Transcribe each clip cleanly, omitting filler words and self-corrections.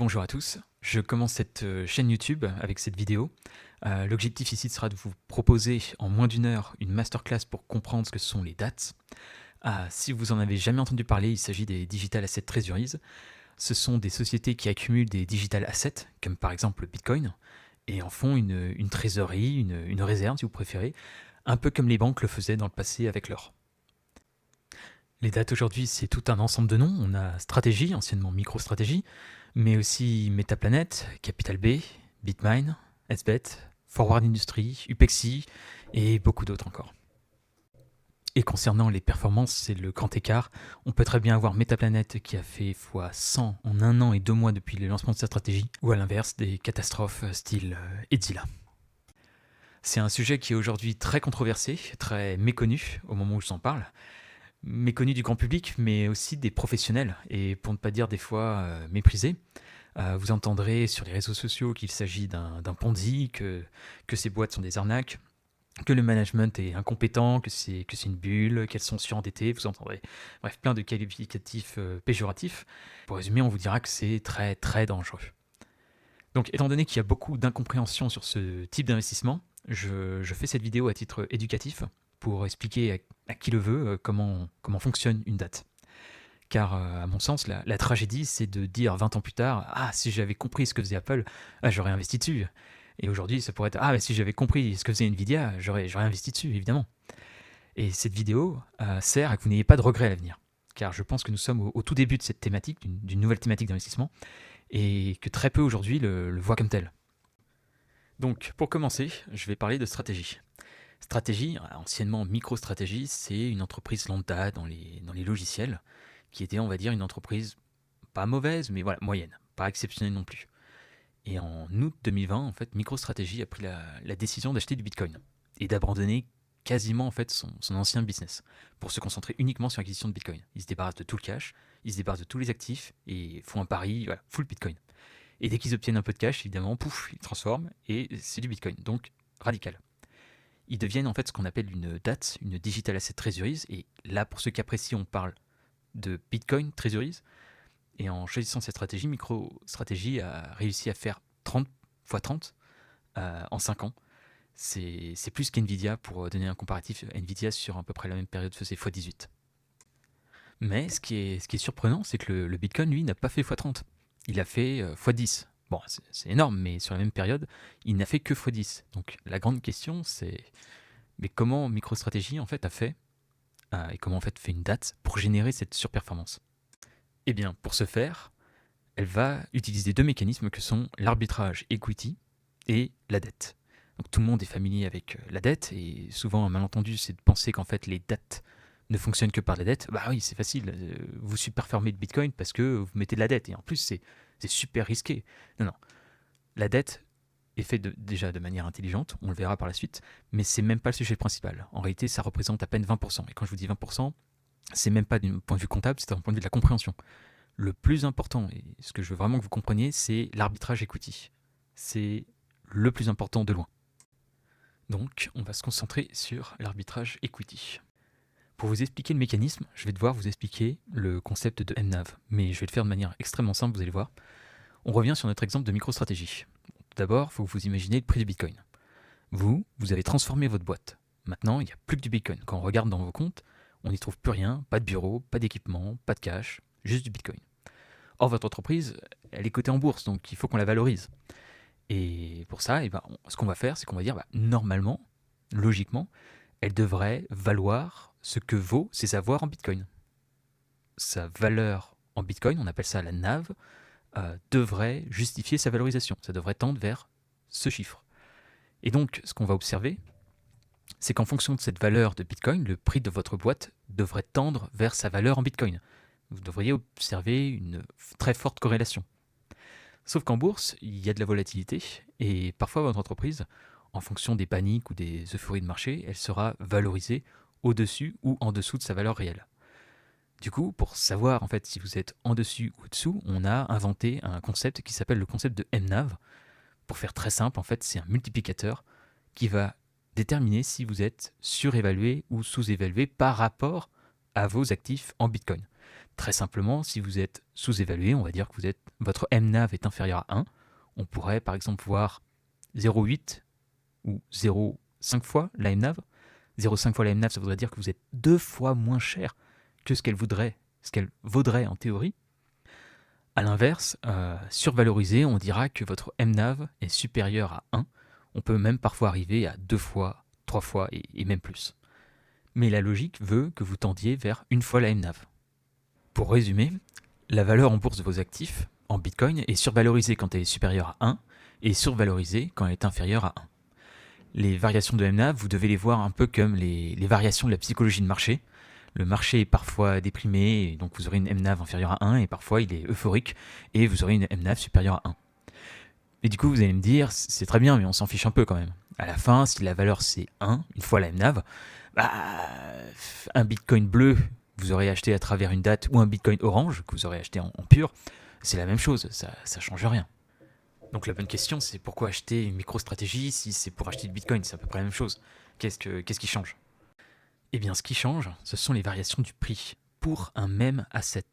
Bonjour à tous, je commence cette chaîne YouTube avec cette vidéo. L'objectif ici sera de vous proposer en moins d'une heure une masterclass pour comprendre ce que sont les dates. Si vous en avez jamais entendu parler, il s'agit des Digital Asset Treasuries. Ce sont des sociétés qui accumulent des digital assets, comme par exemple le Bitcoin, et en font une trésorerie, une réserve si vous préférez, un peu comme les banques le faisaient dans le passé avec l'or. Les dates aujourd'hui, c'est tout un ensemble de noms. On a Stratégie, anciennement MicroStrategy, mais aussi Metaplanet, Capital B, Bitmine, SBET, Forward Industries, Upexi et beaucoup d'autres encore. Et concernant les performances, c'est le grand écart. On peut très bien avoir Metaplanet qui a fait x100 en 1 an et 2 mois depuis le lancement de sa stratégie, ou à l'inverse des catastrophes style Edzila. C'est un sujet qui est aujourd'hui très controversé, très méconnu au moment où je vous en parle. Méconnu du grand public, mais aussi des professionnels, et pour ne pas dire des fois méprisé. Vous entendrez sur les réseaux sociaux qu'il s'agit d'un Ponzi, que ces boîtes sont des arnaques, que le management est incompétent, que c'est une bulle, qu'elles sont surendettées, vous entendrez bref plein de qualificatifs péjoratifs. Pour résumer, on vous dira que c'est très très dangereux. Donc étant donné qu'il y a beaucoup d'incompréhension sur ce type d'investissement, je fais cette vidéo à titre éducatif pour expliquer à qui le veut comment fonctionne une date. Car à mon sens, la tragédie, c'est de dire 20 ans plus tard, ah, si j'avais compris ce que faisait Apple, j'aurais investi dessus. Et aujourd'hui, ça pourrait être, ah, mais si j'avais compris ce que faisait Nvidia, j'aurais investi dessus, évidemment. Et cette vidéo sert à que vous n'ayez pas de regrets à l'avenir. Car je pense que nous sommes au tout début de cette thématique, d'une nouvelle thématique d'investissement, et que très peu aujourd'hui le voient comme tel. Donc, pour commencer, je vais parler de stratégie. Stratégie, anciennement MicroStrategy, c'est une entreprise lambda dans les logiciels, qui était, on va dire, une entreprise pas mauvaise, mais voilà, moyenne, pas exceptionnelle non plus. Et en août 2020, en fait, MicroStrategy a pris la décision d'acheter du Bitcoin et d'abandonner quasiment en fait son ancien business pour se concentrer uniquement sur l'acquisition de Bitcoin. Ils se débarrassent de tout le cash, ils se débarrassent de tous les actifs et font un pari, voilà, full Bitcoin. Et dès qu'ils obtiennent un peu de cash, évidemment, pouf, ils transforment et c'est du Bitcoin. Donc radical. Ils deviennent en fait ce qu'on appelle une DAT, une Digital Asset Treasuries. Et là, pour ceux qui apprécient, on parle de Bitcoin Treasuries. Et en choisissant cette stratégie, MicroStrategy a réussi à faire 30 x 30 en 5 ans. C'est plus qu'NVIDIA, pour donner un comparatif. NVIDIA, sur à peu près la même période, faisait x 18. Mais ce qui est surprenant, c'est que le Bitcoin, lui, n'a pas fait x 30. Il a fait x 10. Bon, c'est énorme, mais sur la même période, il n'a fait que x 10. Donc la grande question, c'est mais comment MicroStrategy en fait a fait et comment en fait fait une date pour générer cette surperformance? Eh bien, pour ce faire, elle va utiliser deux mécanismes que sont l'arbitrage equity et la dette. Donc tout le monde est familier avec la dette, et souvent un malentendu, c'est de penser qu'en fait les dates ne fonctionnent que par la dette. Bah oui, c'est facile, vous superperformez le Bitcoin parce que vous mettez de la dette, et en plus c'est super risqué. Non, non, la dette est faite déjà de manière intelligente, on le verra par la suite, mais c'est même pas le sujet principal. En réalité, ça représente à peine 20%. Et quand je vous dis 20%, c'est même pas d'un point de vue comptable, c'est d'un point de vue de la compréhension. Le plus important, et ce que je veux vraiment que vous compreniez, c'est l'arbitrage equity. C'est le plus important de loin. Donc, on va se concentrer sur l'arbitrage equity. Pour vous expliquer le mécanisme, je vais devoir vous expliquer le concept de MNAV, mais je vais le faire de manière extrêmement simple, vous allez voir. On revient sur notre exemple de MicroStrategy. Tout d'abord, il faut que vous imaginez le prix du Bitcoin. Vous avez transformé votre boîte. Maintenant, il n'y a plus que du Bitcoin. Quand on regarde dans vos comptes, on n'y trouve plus rien, pas de bureau, pas d'équipement, pas de cash, juste du Bitcoin. Or, votre entreprise, elle est cotée en bourse, donc il faut qu'on la valorise. Et pour ça, ce qu'on va faire, c'est qu'on va dire, normalement, logiquement, elle devrait valoir ce que vaut ses avoirs en Bitcoin. Sa valeur en Bitcoin, on appelle ça la NAV, devrait justifier sa valorisation. Ça devrait tendre vers ce chiffre. Et donc, ce qu'on va observer, c'est qu'en fonction de cette valeur de Bitcoin, le prix de votre boîte devrait tendre vers sa valeur en Bitcoin. Vous devriez observer une très forte corrélation. Sauf qu'en bourse, il y a de la volatilité, et parfois votre entreprise, en fonction des paniques ou des euphories de marché, elle sera valorisée au-dessus ou en dessous de sa valeur réelle. Du coup, pour savoir en fait si vous êtes en dessus ou au-dessous, on a inventé un concept qui s'appelle le concept de MNAV. Pour faire très simple, en fait, c'est un multiplicateur qui va déterminer si vous êtes surévalué ou sous-évalué par rapport à vos actifs en Bitcoin. Très simplement, si vous êtes sous-évalué, on va dire que votre MNAV est inférieur à 1, on pourrait par exemple voir 0,8 ou 0,5 fois la MNAV. 0,5 fois la MNAV, ça voudrait dire que vous êtes 2 fois moins cher que ce qu'elle vaudrait en théorie. A l'inverse, survalorisé, on dira que votre MNAV est supérieur à 1. On peut même parfois arriver à 2 fois, 3 fois et même plus. Mais la logique veut que vous tendiez vers 1 fois la MNAV. Pour résumer, la valeur en bourse de vos actifs, en Bitcoin, est survalorisée quand elle est supérieure à 1 et survalorisée quand elle est inférieure à 1. Les variations de MNAV, vous devez les voir un peu comme les variations de la psychologie de marché. Le marché est parfois déprimé, et donc vous aurez une MNAV inférieure à 1, et parfois il est euphorique, et vous aurez une MNAV supérieure à 1. Et du coup, vous allez me dire, c'est très bien, mais on s'en fiche un peu quand même. À la fin, si la valeur c'est 1, une fois la MNAV, un Bitcoin bleu, vous aurez acheté à travers une date, ou un Bitcoin orange, que vous aurez acheté en pur, c'est la même chose, ça ne change rien. Donc la bonne question, c'est pourquoi acheter une micro-stratégie si c'est pour acheter du Bitcoin? C'est à peu près la même chose. Qu'est-ce qui change? Eh bien, ce qui change, ce sont les variations du prix pour un même asset.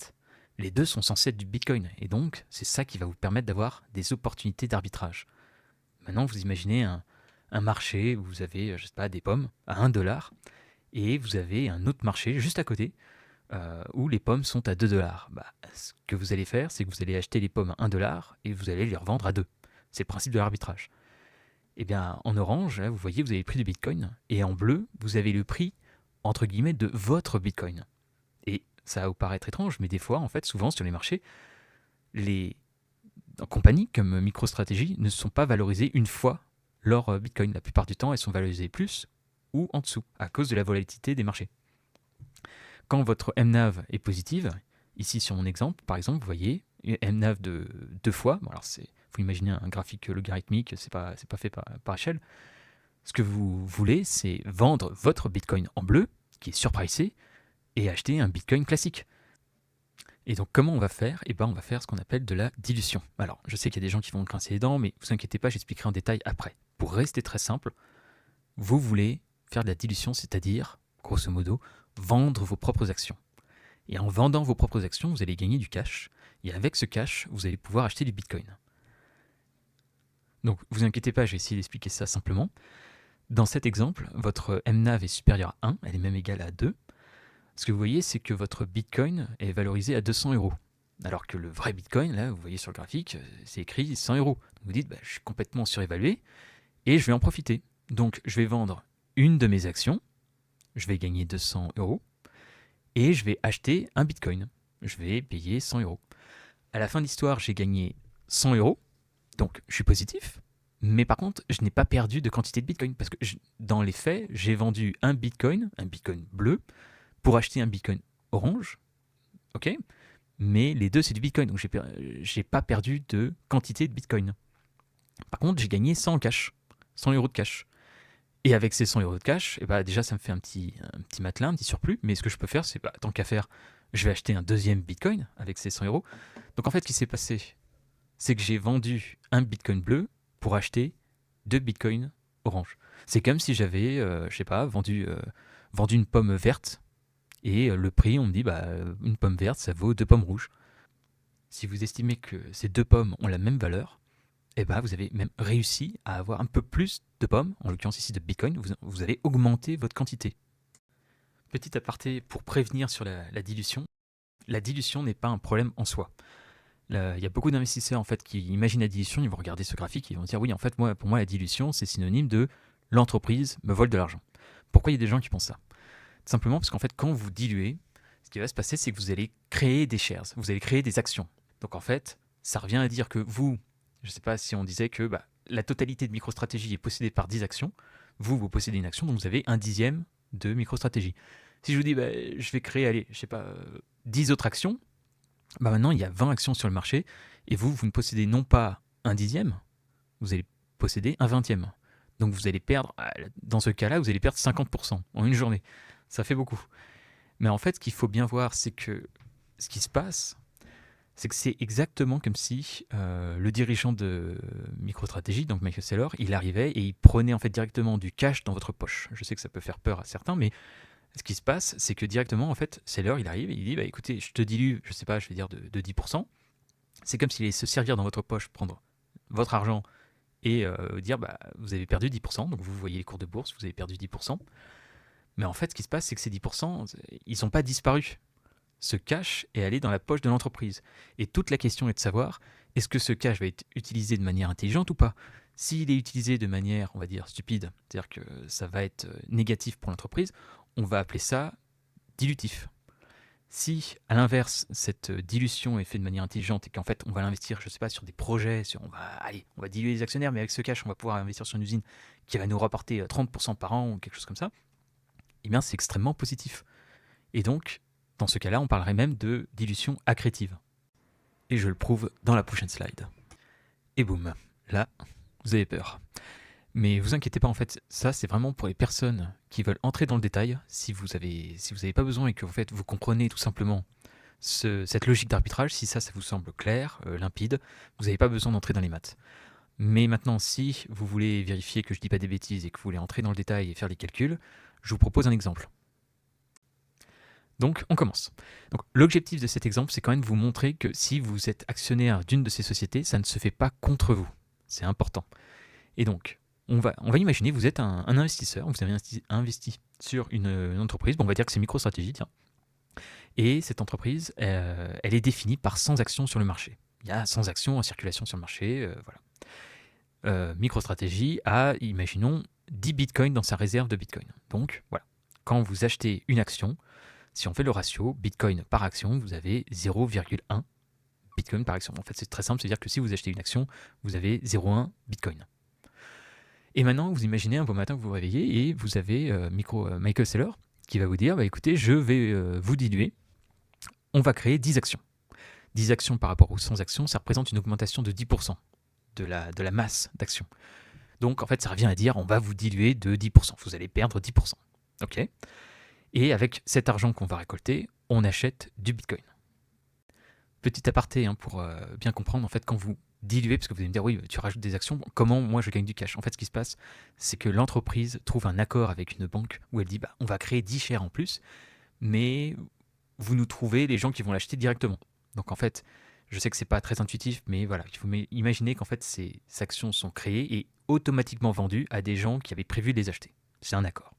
Les deux sont censés être du Bitcoin, et donc c'est ça qui va vous permettre d'avoir des opportunités d'arbitrage. Maintenant, vous imaginez un marché où vous avez, je sais pas, des pommes à 1 $, et vous avez un autre marché juste à côté où les pommes sont à 2 $. Ce que vous allez faire, c'est que vous allez acheter les pommes à 1 $ et vous allez les revendre à 2. C'est le principe de l'arbitrage. Eh bien, en orange, là, vous voyez, vous avez le prix du Bitcoin, et en bleu, vous avez le prix, entre guillemets, de votre Bitcoin. Et ça va vous paraître étrange, mais des fois, en fait, souvent sur les marchés, les compagnies comme MicroStrategy ne sont pas valorisées une fois leur Bitcoin. La plupart du temps, elles sont valorisées plus ou en dessous, à cause de la volatilité des marchés. Quand votre MNAV est positive, ici sur mon exemple, par exemple, vous voyez une MNAV de 2 fois. Bon, alors faut imaginer un graphique logarithmique, c'est pas fait par échelle. Ce que vous voulez, c'est vendre votre Bitcoin en bleu, qui est surpricé, et acheter un Bitcoin classique. Et donc comment on va faire? Eh ben, on va faire ce qu'on appelle de la dilution. Alors, je sais qu'il y a des gens qui vont grincer les dents, mais vous inquiétez pas, j'expliquerai en détail après. Pour rester très simple, vous voulez faire de la dilution, c'est-à-dire, grosso modo, vendre vos propres actions. Et en vendant vos propres actions, vous allez gagner du cash. Et avec ce cash, vous allez pouvoir acheter du Bitcoin. Donc, vous inquiétez pas, je vais essayer d'expliquer ça simplement. Dans cet exemple, votre MNAV est supérieure à 1, elle est même égale à 2. Ce que vous voyez, c'est que votre Bitcoin est valorisé à 200 €. Alors que le vrai Bitcoin, là, vous voyez sur le graphique, c'est écrit 100 €. Vous dites, je suis complètement surévalué et je vais en profiter. Donc, je vais vendre une de mes actions, je vais gagner 200 € et je vais acheter un Bitcoin. Je vais payer 100 €. À la fin de l'histoire, j'ai gagné 100 €, donc je suis positif. Mais par contre, je n'ai pas perdu de quantité de Bitcoin parce que dans les faits, j'ai vendu un Bitcoin bleu, pour acheter un Bitcoin orange, ok, mais les deux c'est du Bitcoin, donc j'ai pas perdu de quantité de Bitcoin. Par contre, j'ai gagné 100 en cash, 100 € de cash. Et avec ces 100 € de cash, déjà ça me fait un petit matelas, un petit surplus, mais ce que je peux faire, c'est tant qu'à faire, je vais acheter un deuxième Bitcoin avec ces 100 €. Donc en fait, ce qui s'est passé, c'est que j'ai vendu un Bitcoin bleu pour acheter 2 Bitcoins orange. C'est comme si j'avais, vendu une pomme verte. Et le prix, on me dit, une pomme verte, ça vaut 2 pommes rouges. Si vous estimez que ces 2 pommes ont la même valeur, vous avez même réussi à avoir un peu plus de pommes, en l'occurrence ici de Bitcoin, vous avez augmenté votre quantité. Petit aparté pour prévenir sur la dilution. La dilution n'est pas un problème en soi. Il y a beaucoup d'investisseurs en fait, qui imaginent la dilution, ils vont regarder ce graphique et ils vont dire, oui, en fait, pour moi, la dilution, c'est synonyme de l'entreprise me vole de l'argent. Pourquoi il y a des gens qui pensent ça? Simplement parce qu'en fait, quand vous diluez, ce qui va se passer, c'est que vous allez créer des shares, vous allez créer des actions. Donc en fait, ça revient à dire que vous, je ne sais pas si on disait que la totalité de MicroStrategy est possédée par 10 actions, vous possédez une action, donc vous avez un dixième de MicroStrategy. Si je vous dis, je vais créer, 10 autres actions, maintenant il y a 20 actions sur le marché, et vous ne possédez non pas un dixième, vous allez posséder un vingtième. Donc vous allez perdre, dans ce cas-là, vous allez perdre 50% en une journée. Ça fait beaucoup. Mais en fait, ce qu'il faut bien voir, c'est que ce qui se passe, c'est que c'est exactement comme si le dirigeant de MicroStrategy, donc Michael Saylor, il arrivait et il prenait en fait directement du cash dans votre poche. Je sais que ça peut faire peur à certains, mais Ce qui se passe, c'est que directement, en fait, seller, il arrive et il dit, bah écoutez, je te dilue, je sais pas, je vais dire de 10%. C'est comme s'il allait se servir dans votre poche, prendre votre argent et dire, bah vous avez perdu 10%, donc vous voyez les cours de bourse, vous avez perdu 10%. Mais en fait, ce qui se passe, c'est que ces 10%, ils sont pas disparus. Ce cash est allé dans la poche de l'entreprise. Et toute la question est de savoir, est-ce que ce cash va être utilisé de manière intelligente ou pas? S'il est utilisé de manière, on va dire, stupide, c'est-à-dire que ça va être négatif pour l'entreprise, on va appeler ça dilutif. Si, à l'inverse, cette dilution est faite de manière intelligente et qu'en fait, on va l'investir, je ne sais pas, sur des projets, on va diluer les actionnaires, mais avec ce cash, on va pouvoir investir sur une usine qui va nous rapporter 30% par an ou quelque chose comme ça, eh bien, c'est extrêmement positif. Et donc, dans ce cas-là, on parlerait même de dilution accrétive. Et je le prouve dans la prochaine slide. Et boum, là, vous avez peur. Mais vous inquiétez pas, en fait, ça c'est vraiment pour les personnes qui veulent entrer dans le détail. Si vous avez pas besoin et que en fait, vous comprenez tout simplement cette logique d'arbitrage, si ça vous semble clair, limpide, vous n'avez pas besoin d'entrer dans les maths. Mais maintenant, si vous voulez vérifier que je dis pas des bêtises et que vous voulez entrer dans le détail et faire des calculs, je vous propose un exemple. Donc, on commence. Donc, l'objectif de cet exemple, c'est quand même de vous montrer que si vous êtes actionnaire d'une de ces sociétés, ça ne se fait pas contre vous. C'est important. Et donc, on va imaginer, vous êtes un investisseur, vous avez investi sur une entreprise, bon, on va dire que c'est MicroStrategy, tiens. Et cette entreprise, elle est définie par 100 actions sur le marché. Il y a 100 actions en circulation sur le marché, voilà. MicroStrategy a, imaginons, 10 bitcoins dans sa réserve de bitcoin. Donc, voilà. Quand vous achetez une action, si on fait le ratio bitcoin par action, vous avez 0,1 bitcoin par action. En fait, c'est très simple, c'est-à-dire que si vous achetez une action, vous avez 0,1 bitcoin. Et maintenant, vous imaginez un beau matin que vous vous réveillez et vous avez Michael Saylor qui va vous dire, bah, écoutez, je vais vous diluer, on va créer 10 actions. 10 actions par rapport aux 100 actions, ça représente une augmentation de 10% de la masse d'actions. Donc, en fait, ça revient à dire, on va vous diluer de 10%. Vous allez perdre 10%. OK ? Et avec cet argent qu'on va récolter, on achète du Bitcoin. Petit aparté, hein, pour bien comprendre, en fait, quand vous diluez, parce que vous allez me dire, oui, tu rajoutes des actions, comment moi je gagne du cash? En fait, ce qui se passe, c'est que l'entreprise trouve un accord avec une banque où elle dit, bah, on va créer 10 shares en plus, mais vous nous trouvez les gens qui vont l'acheter directement. Donc en fait, je sais que c'est pas très intuitif, mais voilà, il faut imaginer qu'en fait, ces actions sont créées et automatiquement vendues à des gens qui avaient prévu de les acheter. C'est un accord.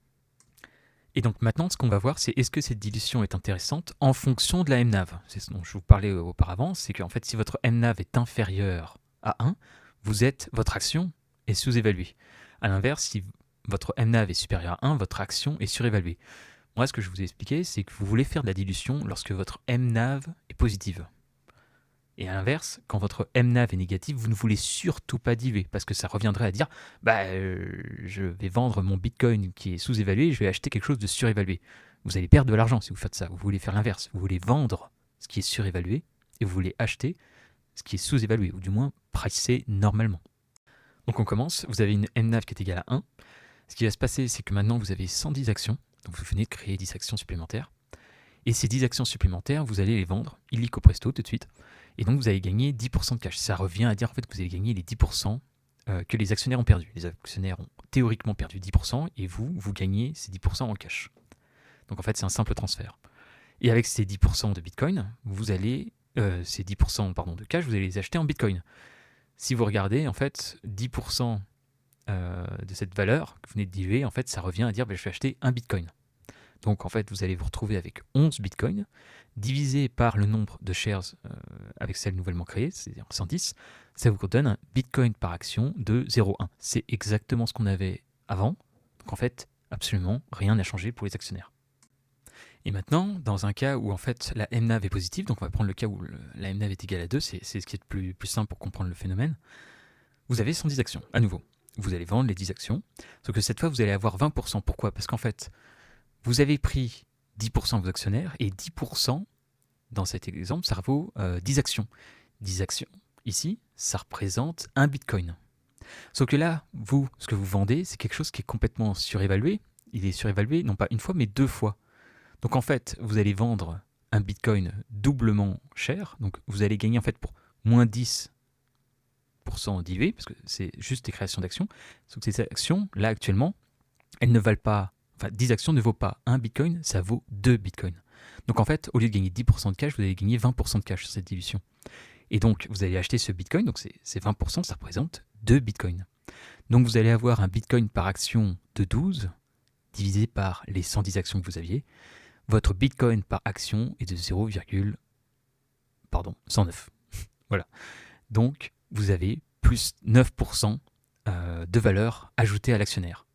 Et donc maintenant, ce qu'on va voir, c'est est-ce que cette dilution est intéressante en fonction de la MNAV. C'est ce dont je vous parlais auparavant, c'est qu'en fait, si votre MNAV est inférieur à 1, votre action est sous-évaluée. A l'inverse, si votre MNAV est supérieur à 1, votre action est surévaluée. Moi, ce que je vous ai expliqué, c'est que vous voulez faire de la dilution lorsque votre MNAV est positive. Et à l'inverse, quand votre MNAV est négatif, vous ne voulez surtout pas diluer, parce que ça reviendrait à dire je vais vendre mon Bitcoin qui est sous-évalué et je vais acheter quelque chose de surévalué. Vous allez perdre de l'argent si vous faites ça. Vous voulez faire l'inverse. Vous voulez vendre ce qui est surévalué et vous voulez acheter ce qui est sous-évalué, ou du moins pricé normalement. Donc on commence, vous avez une MNAV qui est égale à 1. Ce qui va se passer, c'est que maintenant vous avez 110 actions, donc vous venez de créer 10 actions supplémentaires. Et ces 10 actions supplémentaires, vous allez les vendre illico presto tout de suite. Et donc vous allez gagner 10% de cash. Ça revient à dire en fait que vous allez gagner les 10% que les actionnaires ont perdu. Les actionnaires ont théoriquement perdu 10% et vous gagnez ces 10% en cash. Donc en fait, c'est un simple transfert. Et avec ces 10% de Bitcoin, ces 10% de cash, vous allez les acheter en Bitcoin. Si vous regardez, en fait, 10% de cette valeur que vous venez de diluer, en fait, ça revient à dire je vais acheter un Bitcoin. Donc en fait, vous allez vous retrouver avec 11 bitcoins, divisé par le nombre de shares avec celles nouvellement créées, c'est-à-dire 110, ça vous donne un bitcoin par action de 0,1. C'est exactement ce qu'on avait avant. Donc en fait, absolument rien n'a changé pour les actionnaires. Et maintenant, dans un cas où en fait la MNAV est positive, donc on va prendre le cas où la MNAV est égale à 2, c'est ce qui est le plus simple pour comprendre le phénomène, vous avez 110 actions, à nouveau. Vous allez vendre les 10 actions, sauf que cette fois vous allez avoir 20%. Pourquoi ? Parce qu'en fait, vous avez pris 10% de vos actionnaires et 10%, dans cet exemple, ça vaut 10 actions. 10 actions, ici, ça représente un bitcoin. Sauf que là, ce que vous vendez, c'est quelque chose qui est complètement surévalué. Il est surévalué non pas une fois, mais 2 fois. Donc en fait, vous allez vendre un bitcoin doublement cher. Donc vous allez gagner en fait pour moins 10% dilué, parce que c'est juste des créations d'actions. Sauf que ces actions, là actuellement, elles ne valent pas enfin 10 actions ne vaut pas 1 bitcoin, ça vaut 2 bitcoins. Donc en fait, au lieu de gagner 10% de cash, vous allez gagner 20% de cash sur cette dilution. Et donc vous allez acheter ce bitcoin, donc c'est 20%, ça représente 2 bitcoins. Donc vous allez avoir un bitcoin par action de 12 divisé par les 110 actions que vous aviez. Votre bitcoin par action est de 109. Voilà. Donc vous avez plus 9% de valeur ajoutée à l'actionnaire.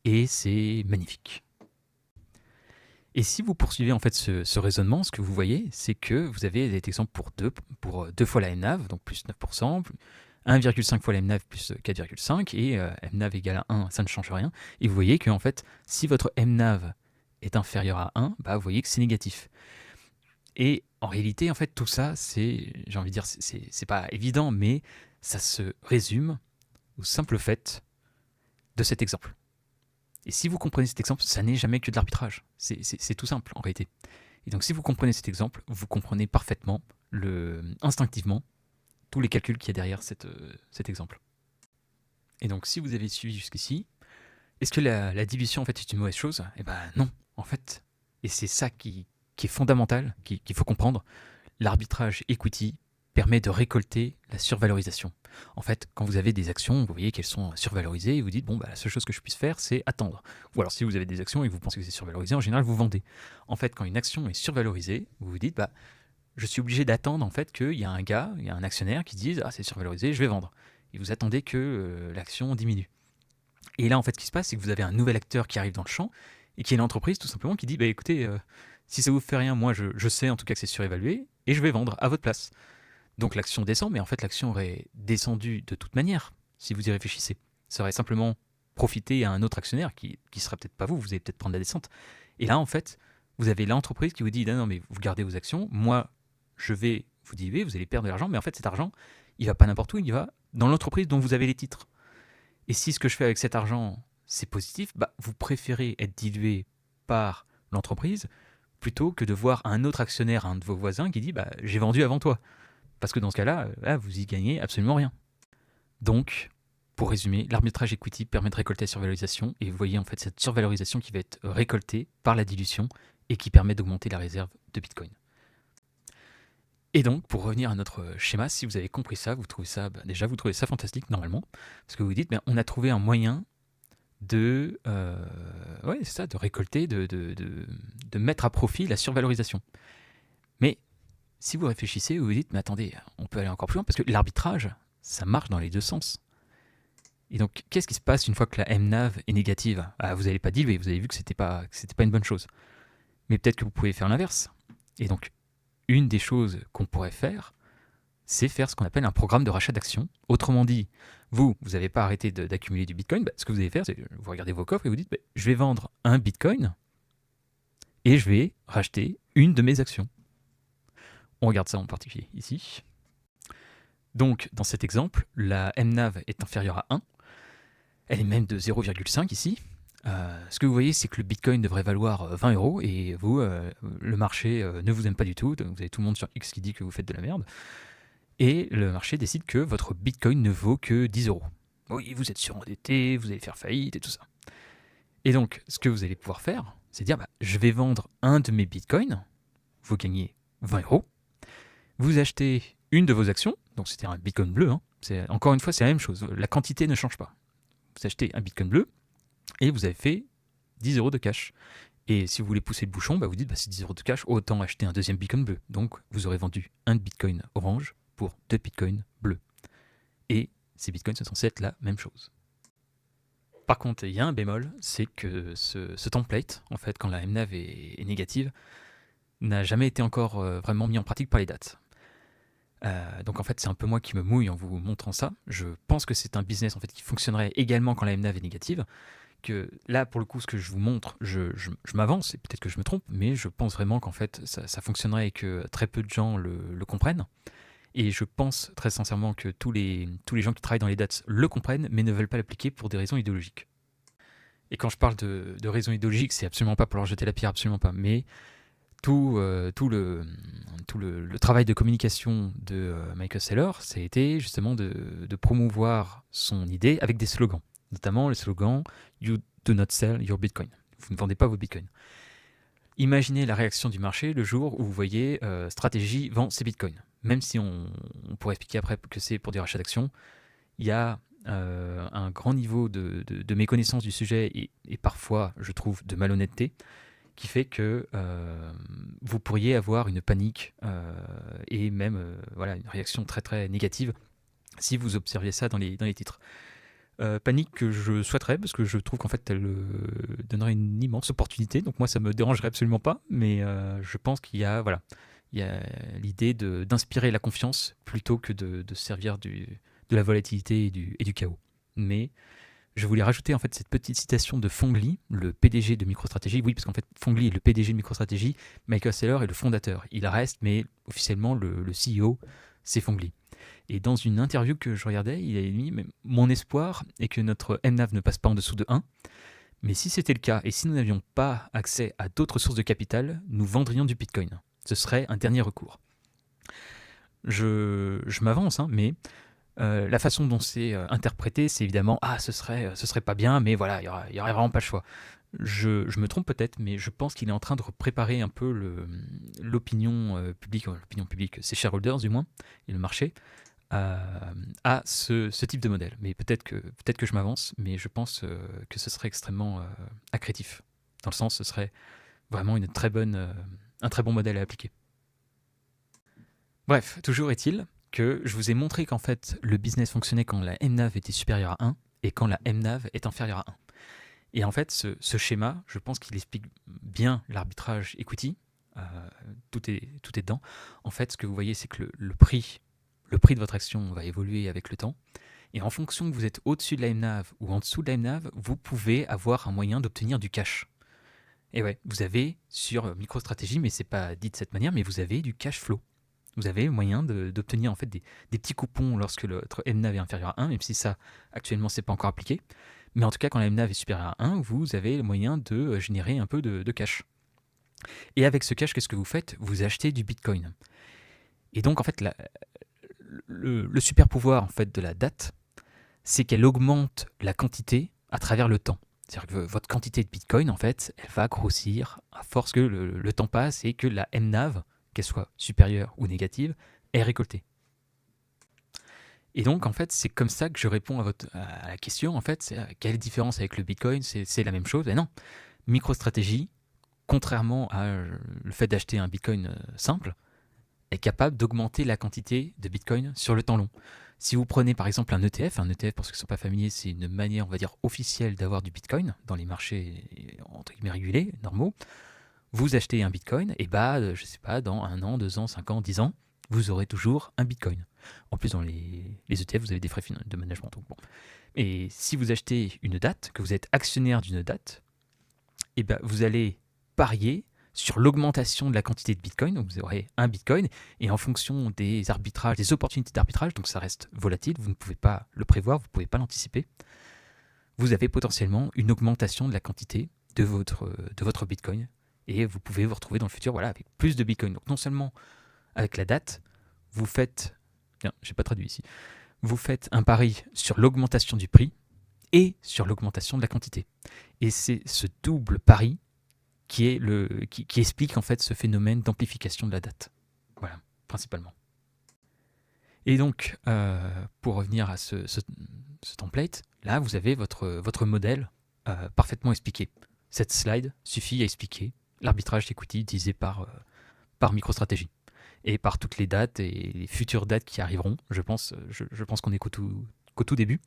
Et c'est magnifique. Et si vous poursuivez en fait ce raisonnement, ce que vous voyez, c'est que vous avez cet exemple pour 2 fois la MNAV, donc plus 9%, 1,5 fois la MNAV plus 4,5, et MNAV égale à 1, ça ne change rien. Et vous voyez que en fait, si votre MNAV est inférieur à 1, bah, vous voyez que c'est négatif. Et en réalité, en fait, tout ça, j'ai envie de dire, c'est pas évident, mais ça se résume au simple fait de cet exemple. Et si vous comprenez cet exemple, ça n'est jamais que de l'arbitrage. C'est tout simple en réalité. Et donc si vous comprenez cet exemple, vous comprenez parfaitement, instinctivement, tous les calculs qu'il y a derrière cet exemple. Et donc si vous avez suivi jusqu'ici, est-ce que la division en fait est une mauvaise chose ? Eh ben non, en fait. Et c'est ça qui est fondamental, qu'il faut comprendre. L'arbitrage equity permet de récolter la survalorisation. En fait, quand vous avez des actions, vous voyez qu'elles sont survalorisées et vous dites, bon, bah, la seule chose que je puisse faire, c'est attendre. Ou alors, si vous avez des actions et que vous pensez que c'est survalorisé, en général, vous vendez. En fait, quand une action est survalorisée, vous vous dites, bah, je suis obligé d'attendre en fait qu'il y a un actionnaire qui dise, ah, c'est survalorisé, je vais vendre. Et vous attendez que l'action diminue. Et là, en fait, ce qui se passe, c'est que vous avez un nouvel acteur qui arrive dans le champ et qui est l'entreprise, tout simplement, qui dit, bah, écoutez, si ça vous fait rien, moi, je sais en tout cas que c'est surévalué et je vais vendre à votre place. Donc l'action descend, mais en fait l'action aurait descendu de toute manière, si vous y réfléchissez. Ça aurait simplement profité à un autre actionnaire qui ne sera peut-être pas vous, vous allez peut-être prendre la descente. Et là, en fait, vous avez l'entreprise qui vous dit, non, mais vous gardez vos actions, moi, je vais vous diluer, vous allez perdre de l'argent, mais en fait cet argent, il ne va pas n'importe où, il va dans l'entreprise dont vous avez les titres. Et si ce que je fais avec cet argent, c'est positif, bah, vous préférez être dilué par l'entreprise plutôt que de voir un autre actionnaire, un de vos voisins, qui dit, bah, j'ai vendu avant toi. Parce que dans ce cas-là, vous y gagnez absolument rien. Donc, pour résumer, l'arbitrage equity permet de récolter la survalorisation et vous voyez en fait cette survalorisation qui va être récoltée par la dilution et qui permet d'augmenter la réserve de Bitcoin. Et donc, pour revenir à notre schéma, si vous avez compris ça, vous trouvez ça, vous trouvez ça fantastique normalement, parce que vous vous dites, on a trouvé un moyen de récolter, de mettre à profit la survalorisation. Mais si vous réfléchissez, vous vous dites, mais attendez, on peut aller encore plus loin, parce que l'arbitrage, ça marche dans les deux sens. Et donc, qu'est-ce qui se passe une fois que la MNAV est négative ? Vous n'allez pas diluer, vous avez vu que c'était pas une bonne chose. Mais peut-être que vous pouvez faire l'inverse. Et donc, une des choses qu'on pourrait faire, c'est faire ce qu'on appelle un programme de rachat d'actions. Autrement dit, vous n'avez pas arrêté d'accumuler du Bitcoin, ce que vous allez faire, c'est vous regardez vos coffres et vous dites, je vais vendre un Bitcoin et je vais racheter une de mes actions. On regarde ça en particulier ici. Donc, dans cet exemple, la MNAV est inférieure à 1. Elle est même de 0,5 ici. Ce que vous voyez, c'est que le Bitcoin devrait valoir 20 € et vous, le marché ne vous aime pas du tout. Donc vous avez tout le monde sur X qui dit que vous faites de la merde. Et le marché décide que votre Bitcoin ne vaut que 10 €. Oui, vous êtes surendetté, vous allez faire faillite et tout ça. Et donc, ce que vous allez pouvoir faire, c'est dire, je vais vendre un de mes Bitcoins. Vous gagnez 20 €. Vous achetez une de vos actions, donc c'était un Bitcoin bleu, encore une fois c'est la même chose, la quantité ne change pas. Vous achetez un Bitcoin bleu et vous avez fait 10 € de cash. Et si vous voulez pousser le bouchon, vous dites c'est 10 € de cash, autant acheter un deuxième Bitcoin bleu. Donc vous aurez vendu un Bitcoin orange pour 2 Bitcoins bleus. Et ces Bitcoins sont censés être la même chose. Par contre, il y a un bémol, c'est que ce template, en fait, quand la MNAV est négative, n'a jamais été encore vraiment mis en pratique par les dates. Donc en fait c'est un peu moi qui me mouille en vous montrant ça. Je pense que c'est un business en fait qui fonctionnerait également quand la MNAV est négative. Que là pour le coup ce que je vous montre, je m'avance et peut-être que je me trompe, mais je pense vraiment qu'en fait ça fonctionnerait et que très peu de gens le comprennent. Et je pense très sincèrement que tous les gens qui travaillent dans les dates le comprennent, mais ne veulent pas l'appliquer pour des raisons idéologiques. Et quand je parle de raisons idéologiques, c'est absolument pas pour leur jeter la pierre, absolument pas, mais tout le travail de communication de Michael Saylor, ça a été justement de promouvoir son idée avec des slogans, notamment le slogan « You do not sell your Bitcoin ». Vous ne vendez pas vos bitcoins. Imaginez la réaction du marché le jour où vous voyez Stratégie vend ses bitcoins. Même si on pourrait expliquer après que c'est pour du rachat d'actions, il y a un grand niveau de méconnaissance du sujet et parfois, je trouve, de malhonnêteté qui fait que vous pourriez avoir une panique et même voilà, une réaction très très négative si vous observiez ça dans les titres. Panique que je souhaiterais parce que je trouve qu'en fait elle donnerait une immense opportunité, donc moi ça me dérangerait absolument pas, mais je pense qu'il y a, voilà, il y a l'idée d'inspirer la confiance plutôt que de servir de la volatilité et du chaos. Mais je voulais rajouter en fait cette petite citation de Phong Le, le PDG de MicroStrategy. Oui, parce qu'en fait Phong Le est le PDG de MicroStrategy, Michael Saylor est le fondateur. Il reste, mais officiellement le CEO c'est Phong Le. Et dans une interview que je regardais, il a dit « Mon espoir est que notre MNAV ne passe pas en dessous de 1, mais si c'était le cas et si nous n'avions pas accès à d'autres sources de capital, nous vendrions du Bitcoin. Ce serait un dernier recours. » Je m'avance, hein, mais la façon dont c'est interprété, c'est évidemment « Ah, ce serait pas bien, mais voilà, il y aurait vraiment pas le choix. » Je me trompe peut-être, mais je pense qu'il est en train de préparer un peu l'opinion publique, ses shareholders du moins, et le marché, à ce type de modèle. Mais peut-être que je m'avance, mais je pense que ce serait extrêmement accrétif. Dans le sens, ce serait vraiment un très bon modèle à appliquer. Bref, toujours est-il que je vous ai montré qu'en fait, le business fonctionnait quand la MNAV était supérieure à 1 et quand la MNAV est inférieure à 1. Et en fait, ce schéma, je pense qu'il explique bien l'arbitrage equity. Tout est dedans. En fait, ce que vous voyez, c'est que le prix de votre action va évoluer avec le temps. Et en fonction que vous êtes au-dessus de la MNAV ou en dessous de la MNAV, vous pouvez avoir un moyen d'obtenir du cash. Et ouais, vous avez sur MicroStrategy, mais c'est pas dit de cette manière, mais vous avez du cash flow. Vous avez le moyen d'obtenir en fait des petits coupons lorsque votre MNAV est inférieur à 1, même si ça, actuellement, c'est pas encore appliqué. Mais en tout cas, quand la MNAV est supérieure à 1, vous avez le moyen de générer un peu de cash. Et avec ce cash, qu'est-ce que vous faites? Vous achetez du Bitcoin. Et donc, en fait, le super pouvoir en fait, de la date, c'est qu'elle augmente la quantité à travers le temps. C'est-à-dire que votre quantité de Bitcoin, en fait, elle va grossir à force que le temps passe et que la MNAV, qu'elle soit supérieure ou négative, est récoltée. Et donc, en fait, c'est comme ça que je réponds à la question, en fait, quelle différence avec le Bitcoin? C'est la même chose? Et non, MicroStrategy, contrairement à le fait d'acheter un Bitcoin simple, est capable d'augmenter la quantité de Bitcoin sur le temps long. Si vous prenez par exemple un ETF pour ceux qui ne sont pas familiers, c'est une manière, on va dire, officielle d'avoir du Bitcoin dans les marchés entre guillemets régulés, normaux. Vous achetez un Bitcoin, et je sais pas, dans 1 an, 2 ans, 5 ans, 10 ans, vous aurez toujours un Bitcoin. En plus, dans les ETF, vous avez des frais de management. Donc bon. Et si vous achetez une date, que vous êtes actionnaire d'une date, vous allez parier sur l'augmentation de la quantité de Bitcoin. Donc vous aurez un Bitcoin et en fonction des arbitrages, des opportunités d'arbitrage, donc ça reste volatile, vous ne pouvez pas le prévoir, vous ne pouvez pas l'anticiper, vous avez potentiellement une augmentation de la quantité de votre Bitcoin et vous pouvez vous retrouver dans le futur voilà, avec plus de Bitcoin. Donc non seulement avec la date, vous faites, j'ai pas traduit ici, vous faites un pari sur l'augmentation du prix et sur l'augmentation de la quantité. Et c'est ce double pari qui explique en fait ce phénomène d'amplification de la date. Voilà, principalement. Et donc, pour revenir à ce template, là, vous avez votre modèle parfaitement expliqué. Cette slide suffit à expliquer l'arbitrage d'equity utilisé par MicroStrategy et par toutes les dates et les futures dates qui arriveront. Je pense qu'on est qu'au tout début.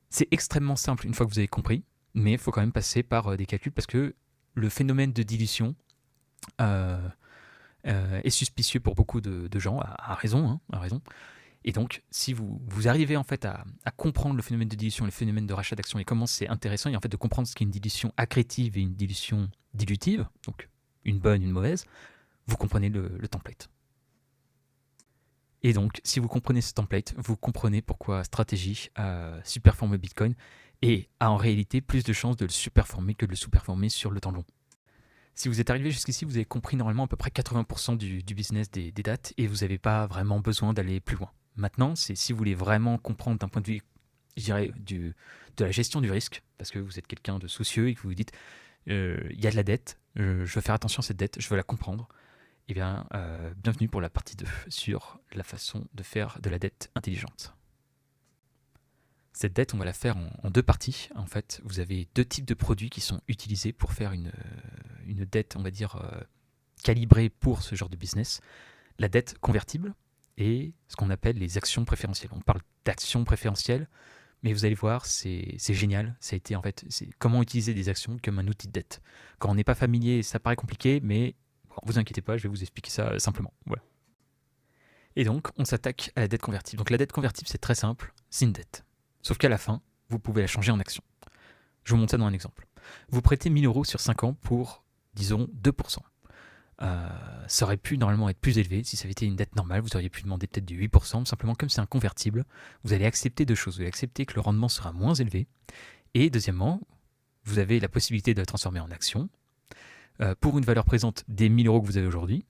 C'est extrêmement simple une fois que vous avez compris, mais il faut quand même passer par des calculs parce que le phénomène de dilution est suspicieux pour beaucoup de gens, à raison. Et donc, si vous arrivez en fait à comprendre le phénomène de dilution, le phénomène de rachat d'actions et comment c'est intéressant, et en fait de comprendre ce qu'est une dilution accrétive et une dilution dilutive, donc une bonne, une mauvaise, vous comprenez le template. Et donc, si vous comprenez ce template, vous comprenez pourquoi Stratégie superforme Bitcoin et a en réalité plus de chances de le superformer que de le sous-performer sur le temps long. Si vous êtes arrivé jusqu'ici, vous avez compris normalement à peu près 80% du business des dates et vous n'avez pas vraiment besoin d'aller plus loin. Maintenant, c'est si vous voulez vraiment comprendre d'un point de vue, je dirais, de la gestion du risque, parce que vous êtes quelqu'un de soucieux et que vous vous dites il y a de la dette, je veux faire attention à cette dette, je veux la comprendre. Eh bien, bienvenue pour la partie 2 sur la façon de faire de la dette intelligente. Cette dette, on va la faire en deux parties. En fait, vous avez deux types de produits qui sont utilisés pour faire une dette, on va dire, calibrée pour ce genre de business. La dette convertible et ce qu'on appelle les actions préférentielles. On parle d'actions préférentielles, mais vous allez voir, c'est génial. Ça a été, en fait, c'est comment utiliser des actions comme un outil de dette. Quand on n'est pas familier, ça paraît compliqué, mais bon, vous inquiétez pas, je vais vous expliquer ça simplement. Voilà. Et donc, on s'attaque à la dette convertible. Donc la dette convertible, c'est très simple, c'est une dette. Sauf qu'à la fin, vous pouvez la changer en action. Je vous montre ça dans un exemple. Vous prêtez 1000 euros sur 5 ans pour, disons, 2%. Ça aurait pu normalement être plus élevé. Si ça avait été une dette normale, vous auriez pu demander peut-être du 8%. Simplement, comme c'est un convertible, vous allez accepter deux choses. Vous allez accepter que le rendement sera moins élevé. Et deuxièmement, vous avez la possibilité de la transformer en action pour une valeur présente des 1000 euros que vous avez aujourd'hui.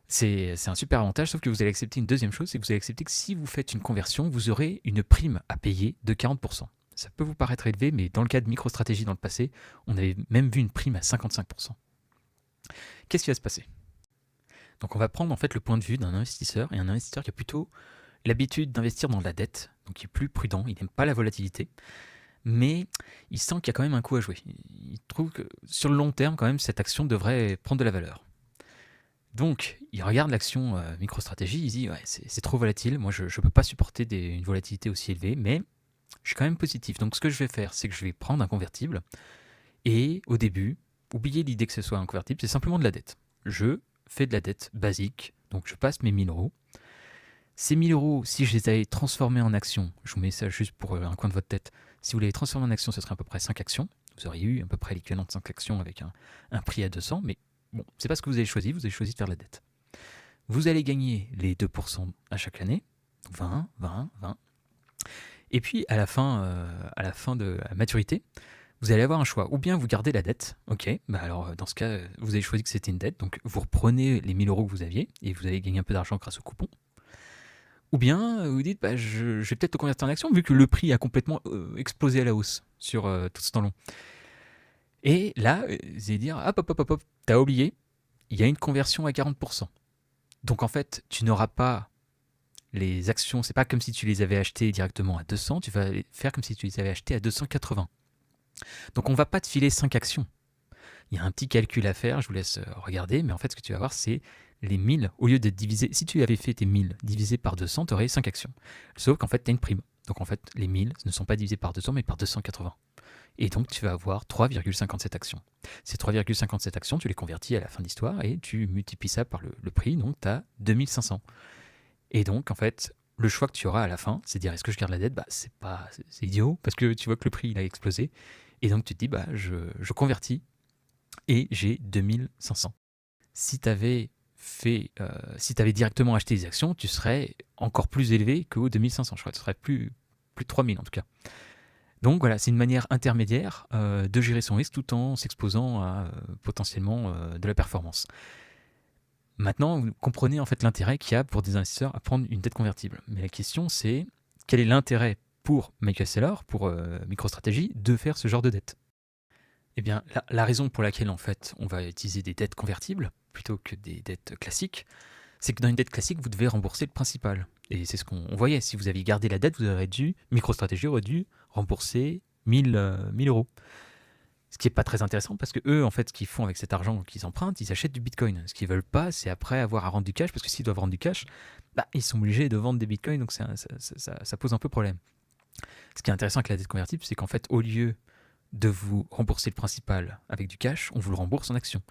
C'est un super avantage, sauf que vous allez accepter une deuxième chose, c'est que vous allez accepter que si vous faites une conversion, vous aurez une prime à payer de 40%. Ça peut vous paraître élevé, mais dans le cas de MicroStrategy dans le passé, on avait même vu une prime à 55%. Qu'est-ce qui va se passer ? Donc on va prendre en fait le point de vue d'un investisseur, et un investisseur qui a plutôt l'habitude d'investir dans de la dette, donc il est plus prudent, il n'aime pas la volatilité, mais il sent qu'il y a quand même un coup à jouer. Il trouve que sur le long terme, quand même, cette action devrait prendre de la valeur. Donc, il regarde l'action MicroStrategy, il dit ouais, c'est trop volatile, moi je ne peux pas supporter une volatilité aussi élevée, mais je suis quand même positif. Donc ce que je vais faire, c'est que je vais prendre un convertible, et au début, oubliez l'idée que ce soit un convertible, c'est simplement de la dette. Je fais de la dette basique, donc je passe mes 1000 euros. Ces 1000 euros, si je les avais transformés en actions, je vous mets ça juste pour un coin de votre tête, si vous les transformés en actions, ce serait à peu près 5 actions. Vous auriez eu à peu près l'équivalent de 5 actions avec un prix à 200, mais bon, c'est pas ce que vous avez choisi de faire la dette. Vous allez gagner les 2% à chaque année, 20, 20, 20. Et puis à la fin de la maturité, vous allez avoir un choix. Ou bien vous gardez la dette, ok, bah alors dans ce cas, vous avez choisi que c'était une dette, donc vous reprenez les 1000 euros que vous aviez et vous allez gagner un peu d'argent grâce au coupon. Ou bien vous dites, bah, je vais peut-être le convertir en action vu que le prix a complètement explosé à la hausse sur tout ce temps long. Et là, vous allez dire, hop, t'as oublié, il y a une conversion à 40%. Donc en fait, tu n'auras pas les actions, c'est pas comme si tu les avais achetées directement à 200, tu vas faire comme si tu les avais achetées à 280. Donc on va pas te filer 5 actions. Il y a un petit calcul à faire, je vous laisse regarder, mais en fait ce que tu vas voir c'est les 1000, au lieu de diviser, si tu avais fait tes 1000 divisé par 200, tu aurais 5 actions. Sauf qu'en fait tu as une prime. Donc en fait les 1000 ne sont pas divisés par 200 mais par 280. Et donc tu vas avoir 3,57 actions. Ces 3,57 actions, tu les convertis à la fin de l'histoire et tu multiplies ça par le prix, donc tu as 2500. Et donc en fait, le choix que tu auras à la fin, c'est de dire est-ce que je garde la dette ? Bah c'est idiot, parce que tu vois que le prix il a explosé. Et donc tu te dis bah je convertis et j'ai 2500. Si tu avais directement acheté des actions, tu serais encore plus élevé qu'aux 2500, je crois. Tu serais plus de 3000 en tout cas. Donc voilà, c'est une manière intermédiaire de gérer son risque tout en s'exposant à potentiellement de la performance. Maintenant, vous comprenez en fait l'intérêt qu'il y a pour des investisseurs à prendre une dette convertible. Mais la question c'est, quel est l'intérêt pour Michael Saylor, pour MicroStrategy, de faire ce genre de dette ? Eh bien, la raison pour laquelle en fait on va utiliser des dettes convertibles plutôt que des dettes classiques, c'est que dans une dette classique, vous devez rembourser le principal. Et c'est ce qu'on voyait. Si vous aviez gardé la dette, MicroStrategy aurait dû rembourser 1000 euros. Ce qui n'est pas très intéressant parce que eux, en fait, ce qu'ils font avec cet argent qu'ils empruntent, ils achètent du Bitcoin. Ce qu'ils veulent pas, c'est après avoir à rendre du cash, parce que s'ils doivent rendre du cash, bah, ils sont obligés de vendre des Bitcoins, donc ça pose un peu problème. Ce qui est intéressant avec la dette convertible, c'est qu'en fait, au lieu de vous rembourser le principal avec du cash, on vous le rembourse en actions.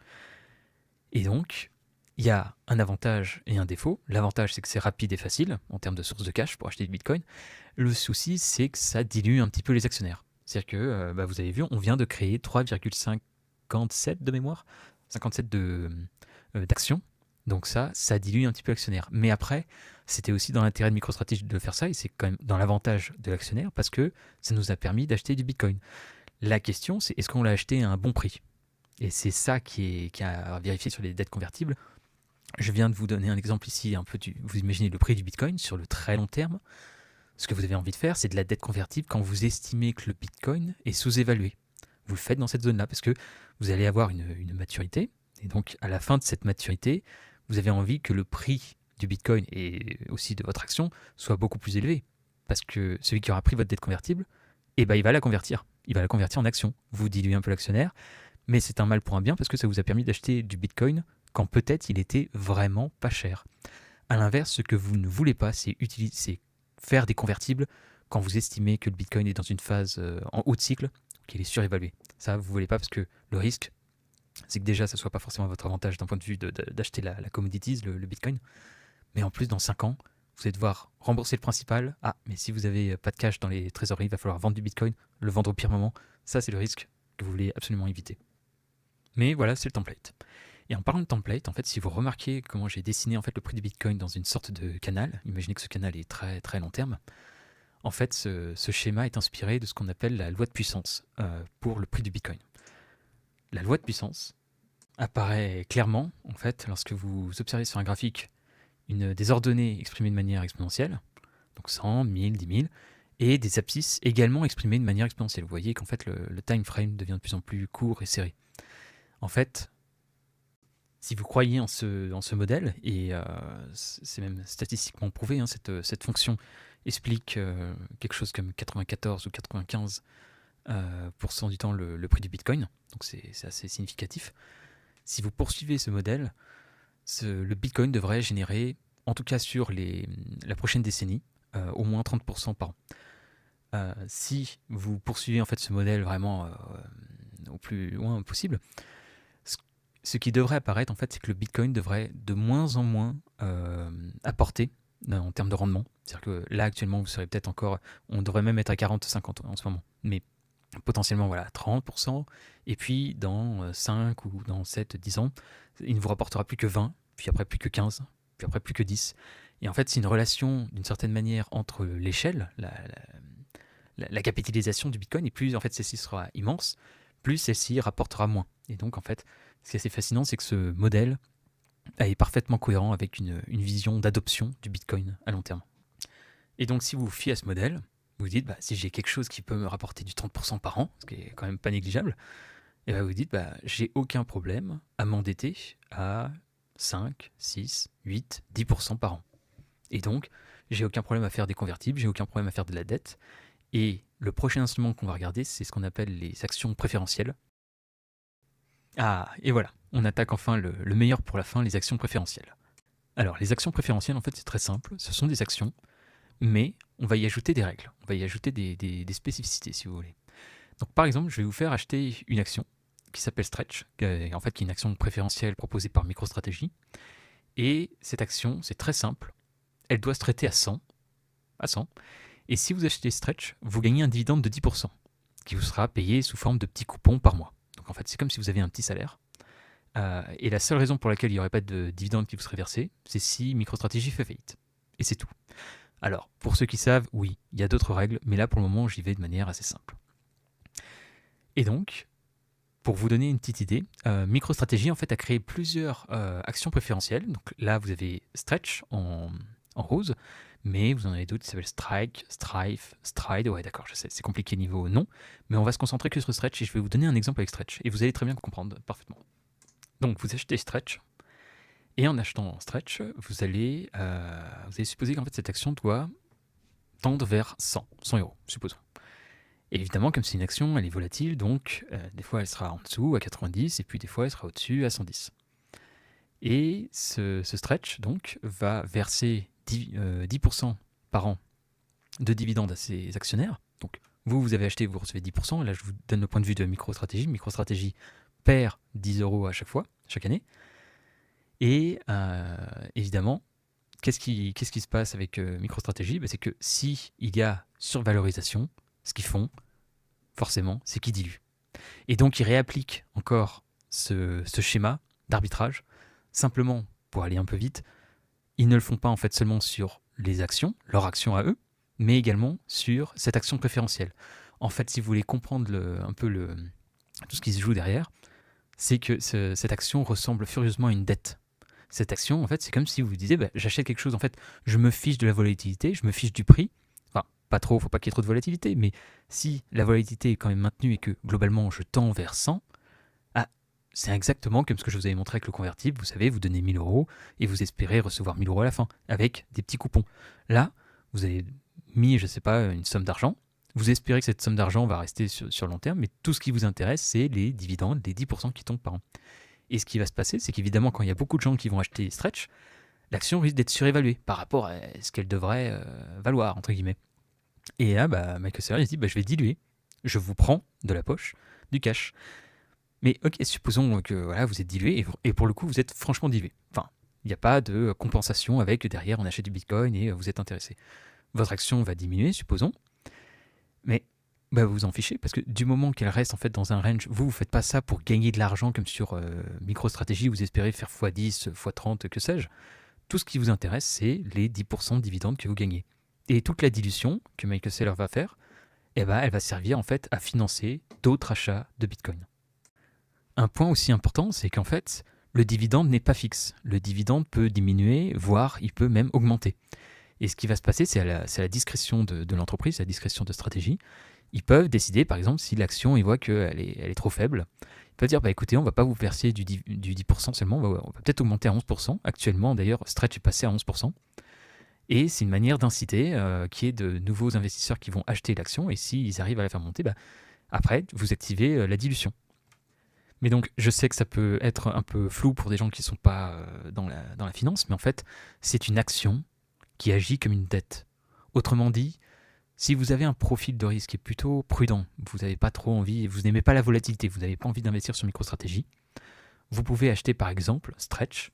Et donc, il y a un avantage et un défaut. L'avantage, c'est que c'est rapide et facile en termes de source de cash pour acheter du Bitcoin. Le souci, c'est que ça dilue un petit peu les actionnaires. C'est-à-dire que, vous avez vu, on vient de créer 3,57 de mémoire, 57 d'actions. Donc ça dilue un petit peu l'actionnaire. Mais après, c'était aussi dans l'intérêt de MicroStrategy de faire ça, et c'est quand même dans l'avantage de l'actionnaire parce que ça nous a permis d'acheter du Bitcoin. La question, c'est est-ce qu'on l'a acheté à un bon prix ? Et c'est ça qui est à vérifier sur les dettes convertibles. Je viens de vous donner un exemple ici, un peu vous imaginez le prix du Bitcoin sur le très long terme. Ce que vous avez envie de faire, c'est de la dette convertible quand vous estimez que le Bitcoin est sous-évalué. vous le faites dans cette zone-là parce que vous allez avoir une maturité. Et donc, à la fin de cette maturité, vous avez envie que le prix du Bitcoin et aussi de votre action soit beaucoup plus élevé. Parce que celui qui aura pris votre dette convertible, eh ben, il va la convertir. Il va la convertir en action. Vous diluez un peu l'actionnaire, mais c'est un mal pour un bien parce que ça vous a permis d'acheter du Bitcoin quand peut-être il était vraiment pas cher. À l'inverse, ce que vous ne voulez pas, c'est faire des convertibles quand vous estimez que le Bitcoin est dans une phase en haut de cycle, qu'il est surévalué. Ça, vous ne voulez pas parce que le risque, c'est que déjà, ça ne soit pas forcément votre avantage d'un point de vue d'acheter la commodities, le Bitcoin. Mais en plus, dans 5 ans, vous allez devoir rembourser le principal. Ah, mais si vous n'avez pas de cash dans les trésoreries, il va falloir vendre du Bitcoin, le vendre au pire moment. Ça, c'est le risque que vous voulez absolument éviter. Mais voilà, c'est le template. Et en parlant de template, en fait, si vous remarquez comment j'ai dessiné en fait le prix du Bitcoin dans une sorte de canal, imaginez que ce canal est très très long terme. En fait, ce schéma est inspiré de ce qu'on appelle la loi de puissance pour le prix du Bitcoin. La loi de puissance apparaît clairement, en fait, lorsque vous observez sur un graphique des ordonnées exprimées de manière exponentielle, donc 100, 1000, 10 000, et des abscisses également exprimées de manière exponentielle. Vous voyez qu'en fait, le time frame devient de plus en plus court et serré. En fait, si vous croyez en ce modèle, et c'est même statistiquement prouvé, hein, cette fonction explique quelque chose comme 94 ou 95% du temps le prix du Bitcoin, donc c'est assez significatif. Si vous poursuivez ce modèle, le Bitcoin devrait générer, en tout cas sur la prochaine décennie, au moins 30% par an. Si vous poursuivez en fait ce modèle vraiment au plus loin possible, ce qui devrait apparaître en fait, c'est que le Bitcoin devrait de moins en moins apporter en termes de rendement. C'est-à-dire que là actuellement vous serez peut-être encore, on devrait même être à 40-50 en ce moment, mais potentiellement voilà 30%, et puis dans 5 ou dans 7, 10 ans, il ne vous rapportera plus que 20, puis après plus que 15, puis après plus que 10. Et en fait, c'est une relation d'une certaine manière entre l'échelle, la capitalisation du Bitcoin, et plus en fait celle-ci sera immense, plus celle-ci rapportera moins. Et donc en fait, ce qui est assez fascinant, c'est que ce modèle est parfaitement cohérent avec une vision d'adoption du Bitcoin à long terme. Et donc si vous vous fiez à ce modèle, vous dites, si j'ai quelque chose qui peut me rapporter du 30% par an, ce qui est quand même pas négligeable, et vous dites, j'ai aucun problème à m'endetter à 5, 6, 8, 10% par an. Et donc, j'ai aucun problème à faire des convertibles, j'ai aucun problème à faire de la dette. Et le prochain instrument qu'on va regarder, c'est ce qu'on appelle les actions préférentielles. Ah, et voilà, on attaque enfin le meilleur pour la fin, les actions préférentielles. Alors, les actions préférentielles, en fait, c'est très simple, ce sont des actions, mais on va y ajouter des règles, on va y ajouter des spécificités, si vous voulez. Donc, par exemple, je vais vous faire acheter une action qui s'appelle Stretch, qui est une action préférentielle proposée par MicroStrategy. Et cette action, c'est très simple, elle doit se traiter à 100. Et si vous achetez Stretch, vous gagnez un dividende de 10%, qui vous sera payé sous forme de petits coupons par mois. Donc en fait, c'est comme si vous aviez un petit salaire. Et la seule raison pour laquelle il n'y aurait pas de dividende qui vous serait versé, c'est si MicroStrategy fait faillite. Et c'est tout. Alors, pour ceux qui savent, oui, il y a d'autres règles, mais là, pour le moment, j'y vais de manière assez simple. Et donc, pour vous donner une petite idée, MicroStrategy en fait a créé plusieurs actions préférentielles. Donc là, vous avez Stretch en rose, mais vous en avez d'autres qui s'appellent Strike, Strife, Stride. Ouais, d'accord, je sais, c'est compliqué niveau nom, mais on va se concentrer que sur Stretch et je vais vous donner un exemple avec Stretch et vous allez très bien comprendre parfaitement. Donc, vous achetez Stretch et en achetant Stretch, vous allez supposer qu'en fait cette action doit tendre vers 100 euros, supposons. Et évidemment, comme c'est une action, elle est volatile, donc des fois elle sera en dessous à 90, et puis des fois elle sera au-dessus à 110. Et ce Stretch, donc, va verser 10% par an de dividendes à ses actionnaires. Donc, vous avez acheté, vous recevez 10%, et là je vous donne le point de vue de MicroStrategy. MicroStrategy perd 10 euros à chaque fois, chaque année. Et évidemment, qu'est-ce qui se passe avec MicroStrategy ? C'est que s'il y a survalorisation, ce qu'ils font, forcément, c'est qu'ils diluent. Et donc, ils réappliquent encore ce schéma d'arbitrage, simplement pour aller un peu vite. Ils ne le font pas en fait seulement sur les actions, leurs actions à eux, mais également sur cette action préférentielle. En fait, si vous voulez comprendre tout ce qui se joue derrière, c'est que cette action ressemble furieusement à une dette. Cette action, en fait, c'est comme si vous disiez, j'achète quelque chose, en fait, je me fiche de la volatilité, je me fiche du prix, pas trop, faut pas qu'il y ait trop de volatilité, mais si la volatilité est quand même maintenue et que globalement je tends vers 100, ah, c'est exactement comme ce que je vous avais montré avec le convertible. Vous savez, vous donnez 1000 euros et vous espérez recevoir 1000 euros à la fin avec des petits coupons. Là, vous avez mis, je sais pas, une somme d'argent. Vous espérez que cette somme d'argent va rester sur long terme, mais tout ce qui vous intéresse, c'est les dividendes, les 10% qui tombent par an. Et ce qui va se passer, c'est qu'évidemment, quand il y a beaucoup de gens qui vont acheter Stretch, l'action risque d'être surévaluée par rapport à ce qu'elle devrait valoir, entre guillemets. Et là, Michael Saylor, il se dit, je vais diluer. Je vous prends de la poche du cash. Mais ok, supposons que voilà, vous êtes dilué, et pour le coup, vous êtes franchement dilué. Enfin, il n'y a pas de compensation avec derrière, on achète du Bitcoin et vous êtes intéressé. Votre action va diminuer, supposons, mais vous vous en fichez, parce que du moment qu'elle reste en fait dans un range, vous ne faites pas ça pour gagner de l'argent comme sur MicroStrategy, vous espérez faire x10, x30, que sais-je. Tout ce qui vous intéresse, c'est les 10% de dividendes que vous gagnez. Et toute la dilution que Michael Saylor va faire, elle va servir en fait à financer d'autres achats de Bitcoin. Un point aussi important, c'est qu'en fait, le dividende n'est pas fixe. Le dividende peut diminuer, voire il peut même augmenter. Et ce qui va se passer, c'est à la discrétion de l'entreprise, à la discrétion de stratégie. Ils peuvent décider, par exemple, si l'action, ils voient qu'elle est trop faible, ils peuvent dire, écoutez, on ne va pas vous verser du 10% seulement, on va peut-être augmenter à 11%. Actuellement, d'ailleurs, Stretch est passé à 11%. Et c'est une manière d'inciter qu'il y ait de nouveaux investisseurs qui vont acheter l'action, et s'ils arrivent à la faire monter, après, vous activez la dilution. Mais donc, je sais que ça peut être un peu flou pour des gens qui ne sont pas dans la finance, mais en fait, c'est une action qui agit comme une dette. Autrement dit, si vous avez un profil de risque qui est plutôt prudent, vous n'avez pas trop envie, vous n'aimez pas la volatilité, vous n'avez pas envie d'investir sur MicroStrategy, vous pouvez acheter par exemple Stretch,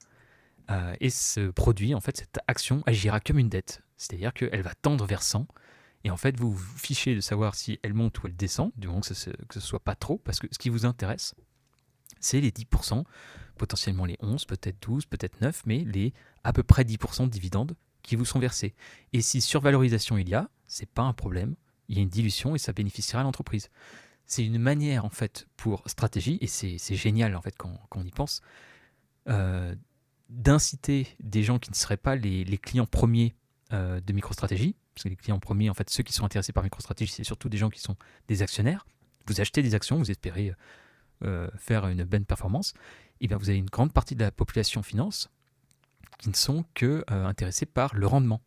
et ce produit, en fait, cette action agira comme une dette. C'est-à-dire qu'elle va tendre vers 100, et en fait, vous vous fichez de savoir si elle monte ou elle descend, du moment que ce ne soit pas trop, parce que ce qui vous intéresse, c'est les 10%, potentiellement les 11, peut-être 12, peut-être 9, mais les à peu près 10% de dividendes qui vous sont versés. Et si survalorisation il y a, c'est pas un problème, il y a une dilution et ça bénéficiera à l'entreprise. C'est une manière en fait pour stratégie, et c'est génial en fait quand on y pense, d'inciter des gens qui ne seraient pas les clients premiers de MicroStrategy, parce que les clients premiers, en fait ceux qui sont intéressés par MicroStrategy, c'est surtout des gens qui sont des actionnaires. Vous achetez des actions, vous espérez faire une bonne performance, et bien vous avez une grande partie de la population finance qui ne sont que intéressés par le rendement.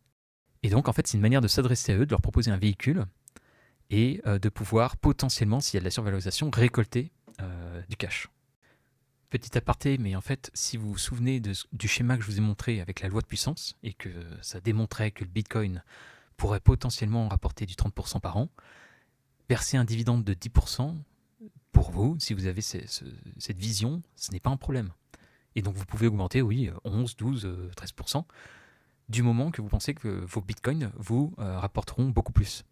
Et donc, en fait, c'est une manière de s'adresser à eux, de leur proposer un véhicule et de pouvoir potentiellement, s'il y a de la survalorisation, récolter du cash. Petit aparté, mais en fait, si vous vous souvenez du schéma que je vous ai montré avec la loi de puissance et que ça démontrait que le Bitcoin pourrait potentiellement rapporter du 30% par an, verser un dividende de 10%, pour vous, si vous avez cette vision, ce n'est pas un problème. Et donc vous pouvez augmenter, oui, 11, 12, 13%, du moment que vous pensez que vos bitcoins vous rapporteront beaucoup plus.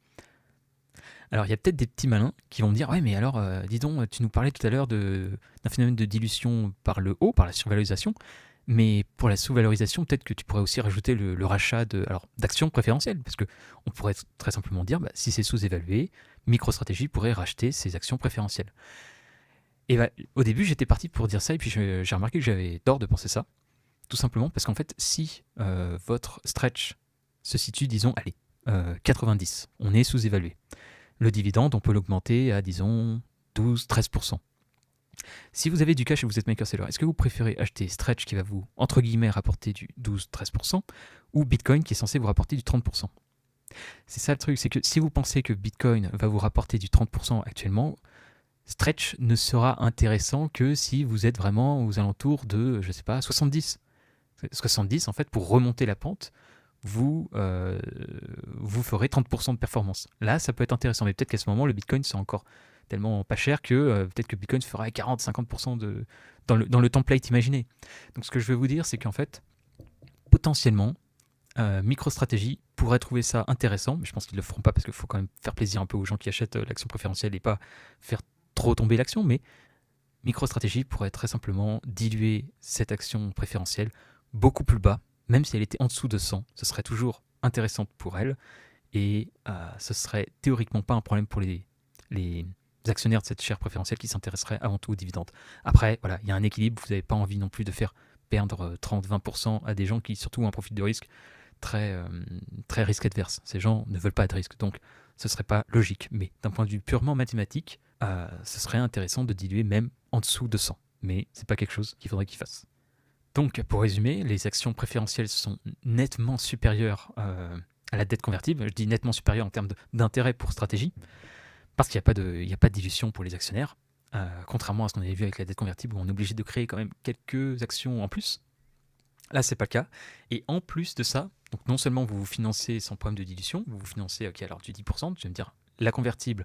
Alors il y a peut-être des petits malins qui vont me dire, ouais mais alors, dis donc, tu nous parlais tout à l'heure d'un phénomène de dilution par le haut, par la survalorisation, mais pour la sous-valorisation, peut-être que tu pourrais aussi rajouter le rachat d'actions préférentielles, parce qu'on pourrait très simplement dire, si c'est sous-évalué, MicroStrategy pourrait racheter ses actions préférentielles. Et au début, j'étais parti pour dire ça, et puis j'ai remarqué que j'avais tort de penser ça, tout simplement parce qu'en fait, si votre Stretch se situe, disons, 90, on est sous-évalué. Le dividende, on peut l'augmenter à, disons, 12-13%. Si vous avez du cash et vous êtes Michael Saylor, est-ce que vous préférez acheter Stretch qui va vous, entre guillemets, rapporter du 12-13% ou Bitcoin qui est censé vous rapporter du 30%? C'est ça le truc, c'est que si vous pensez que Bitcoin va vous rapporter du 30% actuellement, Stretch ne sera intéressant que si vous êtes vraiment aux alentours de, je sais pas, 70. 70, en fait, pour remonter la pente, vous ferez 30% de performance. Là, ça peut être intéressant, mais peut-être qu'à ce moment, le Bitcoin, c'est encore tellement pas cher que peut-être que Bitcoin fera 40-50% dans le template imaginé. Donc, ce que je veux vous dire, c'est qu'en fait, potentiellement, MicroStrategy pourrait trouver ça intéressant, mais je pense qu'ils ne le feront pas parce qu'il faut quand même faire plaisir un peu aux gens qui achètent l'action préférentielle et pas faire trop tomber l'action, mais MicroStrategy pourrait très simplement diluer cette action préférentielle beaucoup plus bas, même si elle était en dessous de 100, ce serait toujours intéressant pour elle, et ce serait théoriquement pas un problème pour les actionnaires de cette share préférentielle qui s'intéresseraient avant tout aux dividendes. Après, voilà, il y a un équilibre, vous n'avez pas envie non plus de faire perdre 30-20% à des gens qui surtout ont un profil de risque très risque adverse. Ces gens ne veulent pas de risque, donc ce serait pas logique. Mais d'un point de vue purement mathématique, ce serait intéressant de diluer même en dessous de 100. Mais c'est pas quelque chose qu'il faudrait qu'ils fassent. Donc, pour résumer, les actions préférentielles sont nettement supérieures à la dette convertible. Je dis nettement supérieures en termes d'intérêt pour stratégie, parce qu'il n'y a pas de dilution pour les actionnaires, contrairement à ce qu'on avait vu avec la dette convertible, où on est obligé de créer quand même quelques actions en plus. Là, c'est pas le cas. Et en plus de ça, donc non seulement vous vous financez sans problème de dilution, vous vous financez, ok, alors du 10%, tu vas me dire, la convertible,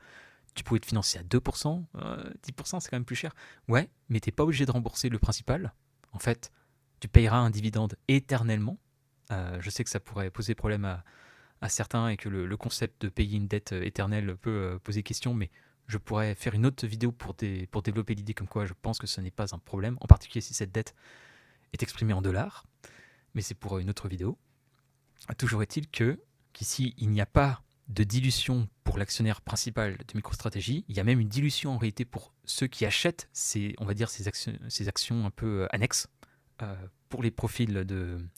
tu pouvais te financer à 2%, 10% c'est quand même plus cher. Ouais, mais t'es pas obligé de rembourser le principal. En fait, tu payeras un dividende éternellement. Je sais que ça pourrait poser problème à certains et que le concept de payer une dette éternelle peut poser question, mais je pourrais faire une autre vidéo pour développer l'idée comme quoi je pense que ce n'est pas un problème, en particulier si cette dette est exprimée en dollars, mais c'est pour une autre vidéo. Toujours est-il qu'ici, il n'y a pas de dilution pour l'actionnaire principal de MicroStrategy, il y a même une dilution en réalité pour ceux qui achètent on va dire ces actions un peu annexes pour les profils de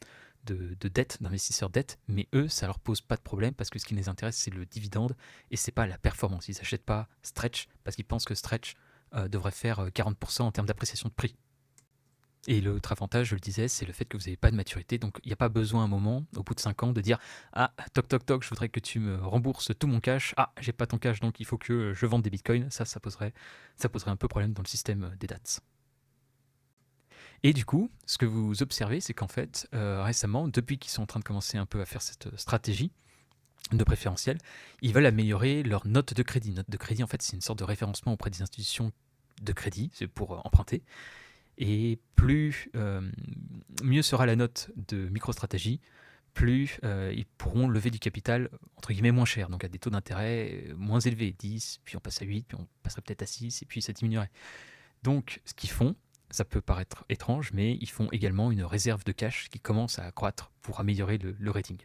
dette, d'investisseurs dette, mais eux, ça leur pose pas de problème parce que ce qui les intéresse, c'est le dividende et c'est pas la performance. Ils n'achètent pas Stretch parce qu'ils pensent que Stretch devrait faire 40% en termes d'appréciation de prix. Et l'autre avantage, je le disais, c'est le fait que vous n'avez pas de maturité, donc il n'y a pas besoin à un moment, au bout de 5 ans, de dire « Ah, toc toc toc, je voudrais que tu me rembourses tout mon cash. Ah, j'ai pas ton cash, donc il faut que je vende des bitcoins. » Ça poserait un peu problème dans le système des DATS. Et du coup, ce que vous observez, c'est qu'en fait, récemment, depuis qu'ils sont en train de commencer un peu à faire cette stratégie de préférentiel, ils veulent améliorer leur note de crédit. Note de crédit, en fait, c'est une sorte de référencement auprès des institutions de crédit, c'est pour emprunter. Et mieux sera la note de MicroStrategy, plus ils pourront lever du capital entre guillemets moins cher, donc à des taux d'intérêt moins élevés, 10, puis on passe à 8, puis on passerait peut-être à 6, et puis ça diminuerait. Donc ce qu'ils font, ça peut paraître étrange, mais ils font également une réserve de cash qui commence à accroître pour améliorer le rating.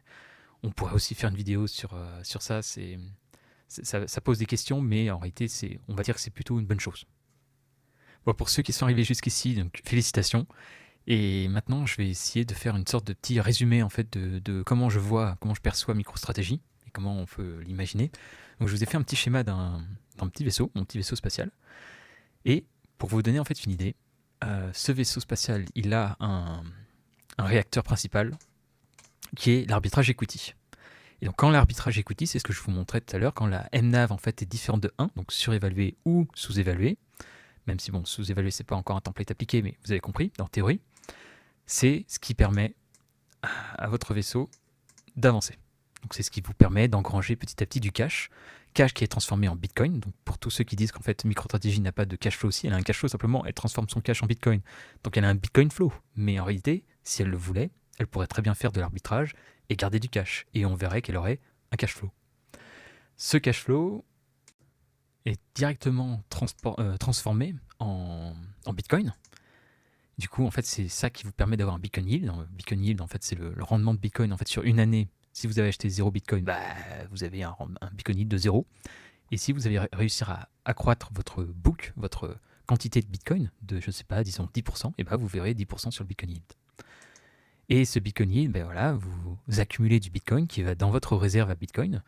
On pourrait aussi faire une vidéo sur ça, ça pose des questions, mais en réalité, on va dire que c'est plutôt une bonne chose. Bon, pour ceux qui sont arrivés jusqu'ici, donc félicitations. Et maintenant, je vais essayer de faire une sorte de petit résumé en fait de comment je perçois MicroStrategy et comment on peut l'imaginer. Donc, je vous ai fait un petit schéma d'un petit vaisseau, mon petit vaisseau spatial. Et pour vous donner en fait une idée, ce vaisseau spatial, il a un réacteur principal qui est l'arbitrage equity. Et donc, quand l'arbitrage equity, c'est ce que je vous montrais tout à l'heure, quand la MNAV en fait est différente de 1, donc surévaluée ou sous-évaluée, même si bon, sous-évalué, c'est pas encore un template appliqué, mais vous avez compris, dans théorie, c'est ce qui permet à votre vaisseau d'avancer. Donc c'est ce qui vous permet d'engranger petit à petit du cash qui est transformé en Bitcoin. Donc pour tous ceux qui disent qu'en fait MicroStrategy n'a pas de cash flow aussi, elle a un cash flow, simplement elle transforme son cash en Bitcoin. Donc elle a un Bitcoin flow. Mais en réalité, si elle le voulait, elle pourrait très bien faire de l'arbitrage et garder du cash. Et on verrait qu'elle aurait un cash flow. Ce cash flow est directement transformé en Bitcoin. Du coup, en fait, c'est ça qui vous permet d'avoir un Bitcoin Yield. Bitcoin Yield, en fait, c'est le rendement de Bitcoin en fait, sur une année. Si vous avez acheté 0 Bitcoin, vous avez un Bitcoin Yield de 0. Et si vous avez réussi à accroître votre book, votre quantité de Bitcoin, de, je ne sais pas, disons 10%, et vous verrez 10% sur le Bitcoin Yield. Et ce Bitcoin Yield, vous accumulez du Bitcoin qui va dans votre réserve à Bitcoin.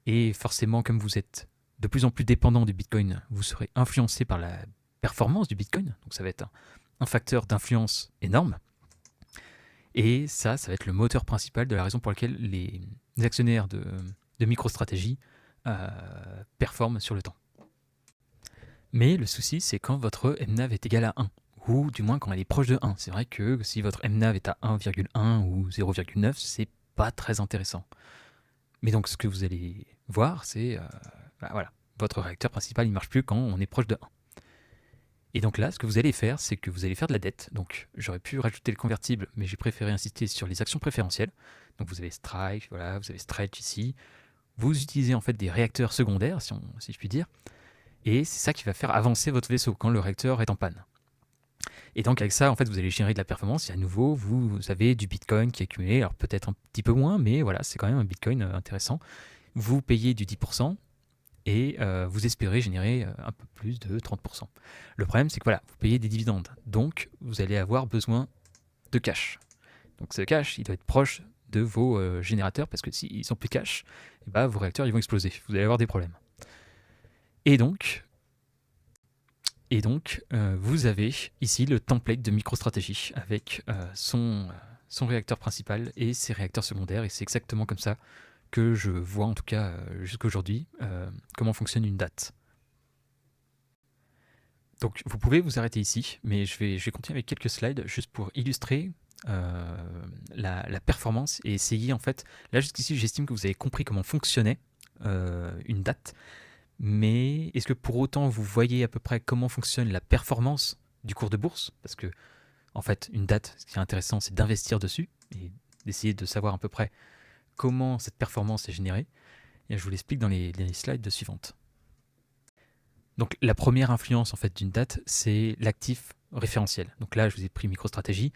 Et forcément, comme vous êtes de plus en plus dépendant du Bitcoin, vous serez influencé par la performance du Bitcoin. Donc ça va être un facteur d'influence énorme. Et ça va être le moteur principal de la raison pour laquelle les actionnaires de MicroStrategy performent sur le temps. Mais le souci, c'est quand votre MNAV est égal à 1, ou du moins quand elle est proche de 1. C'est vrai que si votre MNAV est à 1,1 ou 0,9, c'est pas très intéressant. Mais donc ce que vous allez voir, c'est voilà, votre réacteur principal, il marche plus quand on est proche de 1. Et donc là, ce que vous allez faire, c'est que vous allez faire de la dette. Donc j'aurais pu rajouter le convertible, mais j'ai préféré insister sur les actions préférentielles. Donc vous avez Strike, voilà, vous avez Stretch ici. Vous utilisez en fait des réacteurs secondaires, si je puis dire. Et c'est ça qui va faire avancer votre vaisseau quand le réacteur est en panne. Et donc avec ça, en fait, vous allez générer de la performance. Et à nouveau, vous avez du Bitcoin qui est accumulé. Alors peut-être un petit peu moins, mais voilà, c'est quand même un Bitcoin intéressant. Vous payez du 10%. Et vous espérez générer un peu plus de 30%. Le problème, c'est que voilà, vous payez des dividendes, donc vous allez avoir besoin de cash. Donc ce cash, il doit être proche de vos générateurs, parce que s'ils sont plus cash, eh ben, vos réacteurs ils vont exploser, vous allez avoir des problèmes. Et donc, vous avez ici le template de MicroStrategy avec son réacteur principal et ses réacteurs secondaires, et c'est exactement comme ça que je vois, en tout cas jusqu'à aujourd'hui, comment fonctionne une date. Donc vous pouvez vous arrêter ici, mais je vais continuer avec quelques slides juste pour illustrer la performance et essayer, en fait, là jusqu'ici j'estime que vous avez compris comment fonctionnait une date, mais est-ce que pour autant vous voyez à peu près comment fonctionne la performance du cours de bourse? Parce que en fait, une date, ce qui est intéressant, c'est d'investir dessus et d'essayer de savoir à peu près comment cette performance est générée. Et je vous l'explique dans les slides suivantes. Donc la première influence en fait d'une date, c'est l'actif référentiel. Donc là, je vous ai pris MicroStrategy.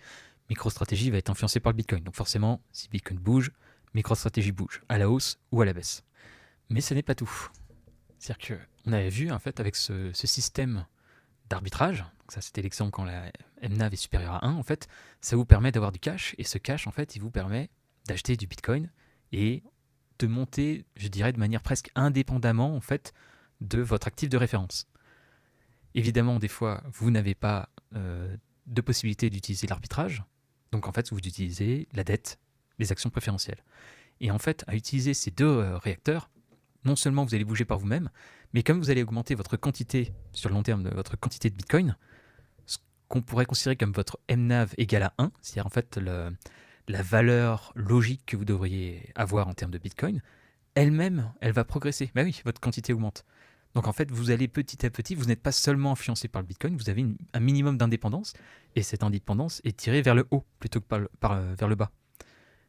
MicroStrategy va être influencé par le Bitcoin. Donc forcément, si Bitcoin bouge, MicroStrategy bouge, à la hausse ou à la baisse. Mais ce n'est pas tout. C'est-à-dire qu'on avait vu en fait avec ce système d'arbitrage, ça c'était l'exemple quand la MNAV est supérieure à 1, en fait, ça vous permet d'avoir du cash, et ce cash, en fait, il vous permet d'acheter du Bitcoin et de monter, je dirais, de manière presque indépendamment, en fait, de votre actif de référence. Évidemment, des fois, vous n'avez pas de possibilité d'utiliser l'arbitrage, donc en fait, vous utilisez la dette, les actions préférentielles. Et en fait, à utiliser ces deux réacteurs, non seulement vous allez bouger par vous-même, mais comme vous allez augmenter votre quantité, sur le long terme, votre quantité de Bitcoin, ce qu'on pourrait considérer comme votre MNAV égale à 1, c'est-à-dire en fait la valeur logique que vous devriez avoir en termes de Bitcoin, elle-même, elle va progresser. Ben oui, votre quantité augmente. Donc en fait, vous allez petit à petit, vous n'êtes pas seulement influencé par le Bitcoin, vous avez un minimum d'indépendance, et cette indépendance est tirée vers le haut plutôt que vers le bas.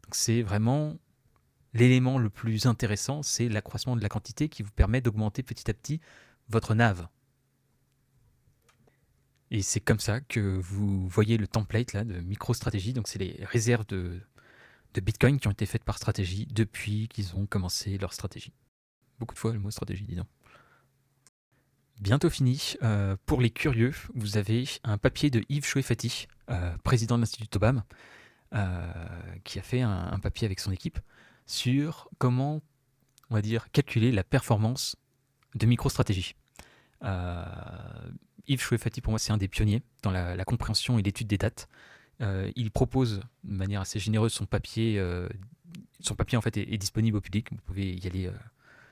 Donc c'est vraiment l'élément le plus intéressant, c'est l'accroissement de la quantité qui vous permet d'augmenter petit à petit votre NAV. Et c'est comme ça que vous voyez le template là, de MicroStrategy. Donc c'est les réserves de Bitcoin qui ont été faites par Strategy depuis qu'ils ont commencé leur stratégie. Beaucoup de fois le mot stratégie, dis donc. Bientôt fini. Pour les curieux, vous avez un papier de Yves Chouefati, président de l'Institut Tobam, qui a fait un papier avec son équipe sur comment, on va dire, calculer la performance de MicroStrategy. Yves Chouefati, pour moi, c'est un des pionniers dans la compréhension et l'étude des dates. Il propose de manière assez généreuse son papier. Son papier, en fait, est disponible au public. Vous pouvez y aller.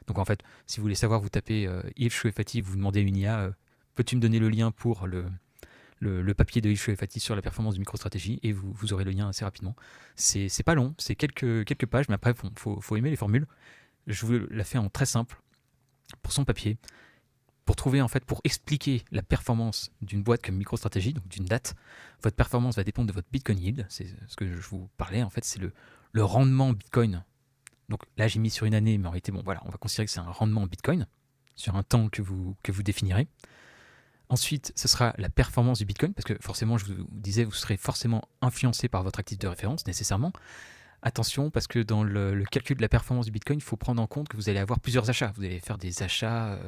Donc, en fait, si vous voulez savoir, vous tapez Yves Chouefati, vous demandez à une IA, peux-tu me donner le lien pour le papier de Yves Chouefati sur la performance de MicroStrategy, et vous aurez le lien assez rapidement. C'est pas long, c'est quelques pages, mais après, faut aimer les formules. Je vous la fais en très simple pour son papier. Pour trouver, en fait, pour expliquer la performance d'une boîte comme MicroStrategy, donc d'une date, votre performance va dépendre de votre Bitcoin Yield. C'est ce que je vous parlais, en fait, c'est le rendement Bitcoin. Donc là, j'ai mis sur une année, mais en réalité, bon, voilà, on va considérer que c'est un rendement Bitcoin sur un temps que vous définirez. Ensuite, ce sera la performance du Bitcoin, parce que forcément, je vous disais, vous serez forcément influencé par votre actif de référence, nécessairement. Attention, parce que dans le calcul de la performance du Bitcoin, il faut prendre en compte que vous allez avoir plusieurs achats. Vous allez faire des achats,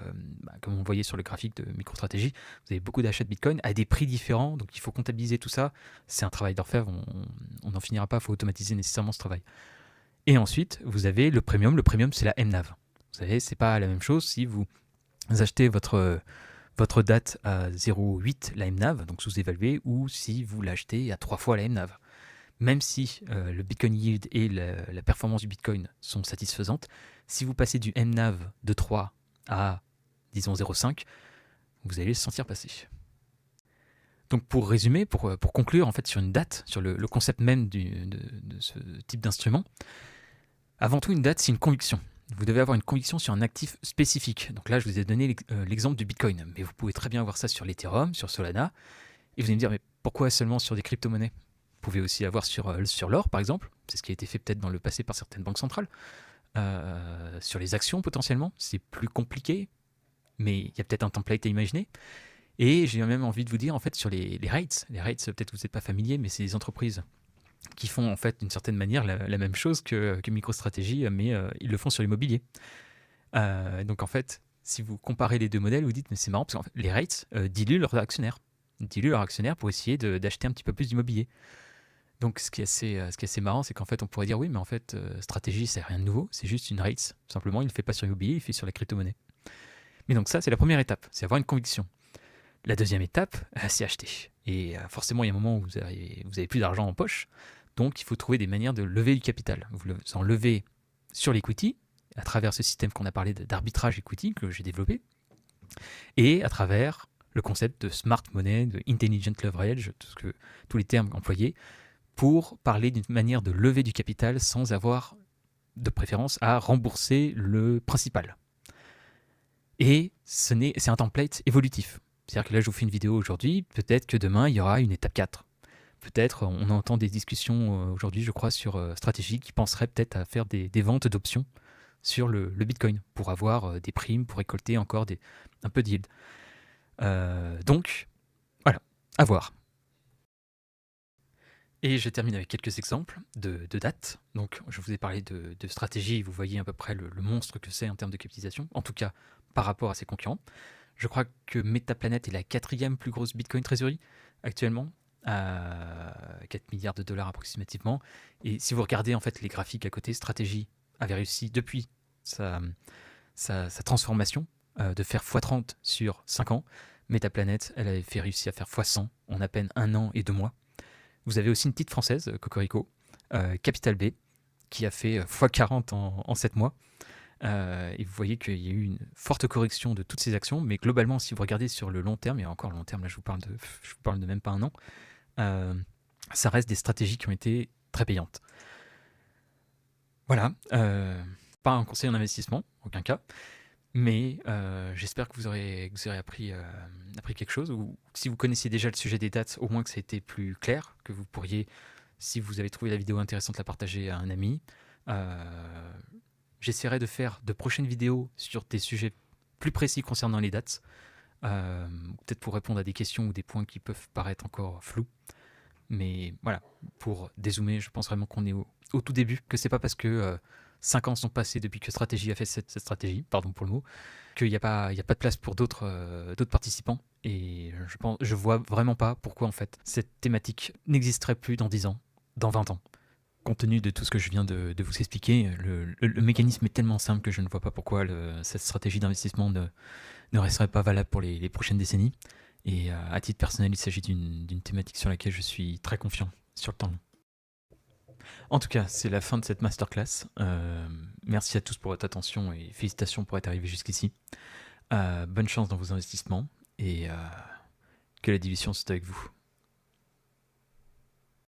comme on voyait sur le graphique de MicroStrategy, vous avez beaucoup d'achats de Bitcoin à des prix différents, donc il faut comptabiliser tout ça. C'est un travail d'orfèvre, on n'en finira pas, il faut automatiser nécessairement ce travail. Et ensuite, vous avez le premium. Le premium, c'est la MNAV. Vous savez, c'est pas la même chose si vous achetez votre date à 0,8 la MNAV, donc sous-évalué, ou si vous l'achetez à 3 fois la MNAV. Même si le Bitcoin Yield et la performance du Bitcoin sont satisfaisantes, si vous passez du MNAV de 3 à, disons, 0,5, vous allez le sentir passer. Donc pour résumer, pour conclure en fait sur une date, sur le concept même de ce type d'instrument, avant tout une date, c'est une conviction. Vous devez avoir une conviction sur un actif spécifique. Donc là, je vous ai donné l'exemple du Bitcoin, mais vous pouvez très bien voir ça sur l'Ethereum, sur Solana, et vous allez me dire, mais pourquoi seulement sur des crypto-monnaies ? Vous pouvez aussi avoir sur l'or, par exemple. C'est ce qui a été fait peut-être dans le passé par certaines banques centrales. Sur les actions, potentiellement. C'est plus compliqué, mais il y a peut-être un template à imaginer. Et j'ai même envie de vous dire, en fait, sur les rates. Les rates, peut-être que vous n'êtes pas familier, mais c'est des entreprises qui font, en fait, d'une certaine manière, la même chose que MicroStrategy, mais ils le font sur l'immobilier. Donc, en fait, si vous comparez les deux modèles, vous dites, mais c'est marrant, parce qu'en fait, les rates diluent leurs actionnaires. Pour essayer d'acheter un petit peu plus d'immobilier. Donc ce qui est assez marrant, c'est qu'en fait on pourrait dire oui, mais en fait stratégie c'est rien de nouveau, c'est juste une rates. Simplement il ne le fait pas sur l'immobilier, il le fait sur la crypto-monnaie. Mais donc ça c'est la première étape, c'est avoir une conviction. La deuxième étape, c'est acheter. Et forcément il y a un moment où vous avez plus d'argent en poche, donc il faut trouver des manières de lever du capital. Vous en levez sur l'equity, à travers ce système qu'on a parlé d'arbitrage equity que j'ai développé, et à travers le concept de smart money, de intelligent leverage, tous les termes employés, pour parler d'une manière de lever du capital sans avoir de préférence à rembourser le principal. Et c'est un template évolutif. C'est-à-dire que là, je vous fais une vidéo aujourd'hui, peut-être que demain, il y aura une étape 4. Peut-être, on entend des discussions aujourd'hui, je crois, sur stratégie qui penseraient peut-être à faire des ventes d'options sur le Bitcoin pour avoir des primes, pour récolter encore un peu de yield. Donc, voilà, à voir. Et je termine avec quelques exemples de dates. Donc, je vous ai parlé de stratégie, vous voyez à peu près le monstre que c'est en termes de capitalisation, en tout cas par rapport à ses concurrents. Je crois que Metaplanet est la 4e plus grosse Bitcoin Treasury actuellement, à 4 milliards de dollars approximativement. Et si vous regardez en fait les graphiques à côté, Stratégie avait réussi depuis sa transformation de faire x30 sur 5 ans. Metaplanet, elle avait réussi à faire x100 en à peine 1 an et 2 mois. Vous avez aussi une petite française, Cocorico, Capital B, qui a fait x40 en 7 mois. Et vous voyez qu'il y a eu une forte correction de toutes ces actions, mais globalement, si vous regardez sur le long terme, et encore le long terme, là je vous parle de même pas 1 an, ça reste des stratégies qui ont été très payantes. Voilà, pas un conseil en investissement, aucun cas, mais j'espère que vous aurez appris quelque chose, ou si vous connaissiez déjà le sujet des dates, au moins que ça a été plus clair, que vous pourriez, si vous avez trouvé la vidéo intéressante, la partager à un ami. J'essaierai de faire de prochaines vidéos sur des sujets plus précis concernant les dates, peut-être pour répondre à des questions ou des points qui peuvent paraître encore flous. Mais voilà, pour dézoomer, je pense vraiment qu'on est au tout début, que c'est pas parce que 5 ans sont passés depuis que Stratégie a fait cette stratégie, pardon pour le mot, qu'il n'y a pas de place pour d'autres participants. Et je vois vraiment pas pourquoi en fait cette thématique n'existerait plus dans 10 ans, dans 20 ans. Compte tenu de tout ce que je viens de vous expliquer, le mécanisme est tellement simple que je ne vois pas pourquoi cette stratégie d'investissement ne resterait pas valable pour les prochaines décennies. Et à titre personnel, il s'agit d'une thématique sur laquelle je suis très confiant sur le temps long. En tout cas, c'est la fin de cette masterclass. Merci à tous pour votre attention et félicitations pour être arrivé jusqu'ici. Bonne chance dans vos investissements et que la division soit avec vous.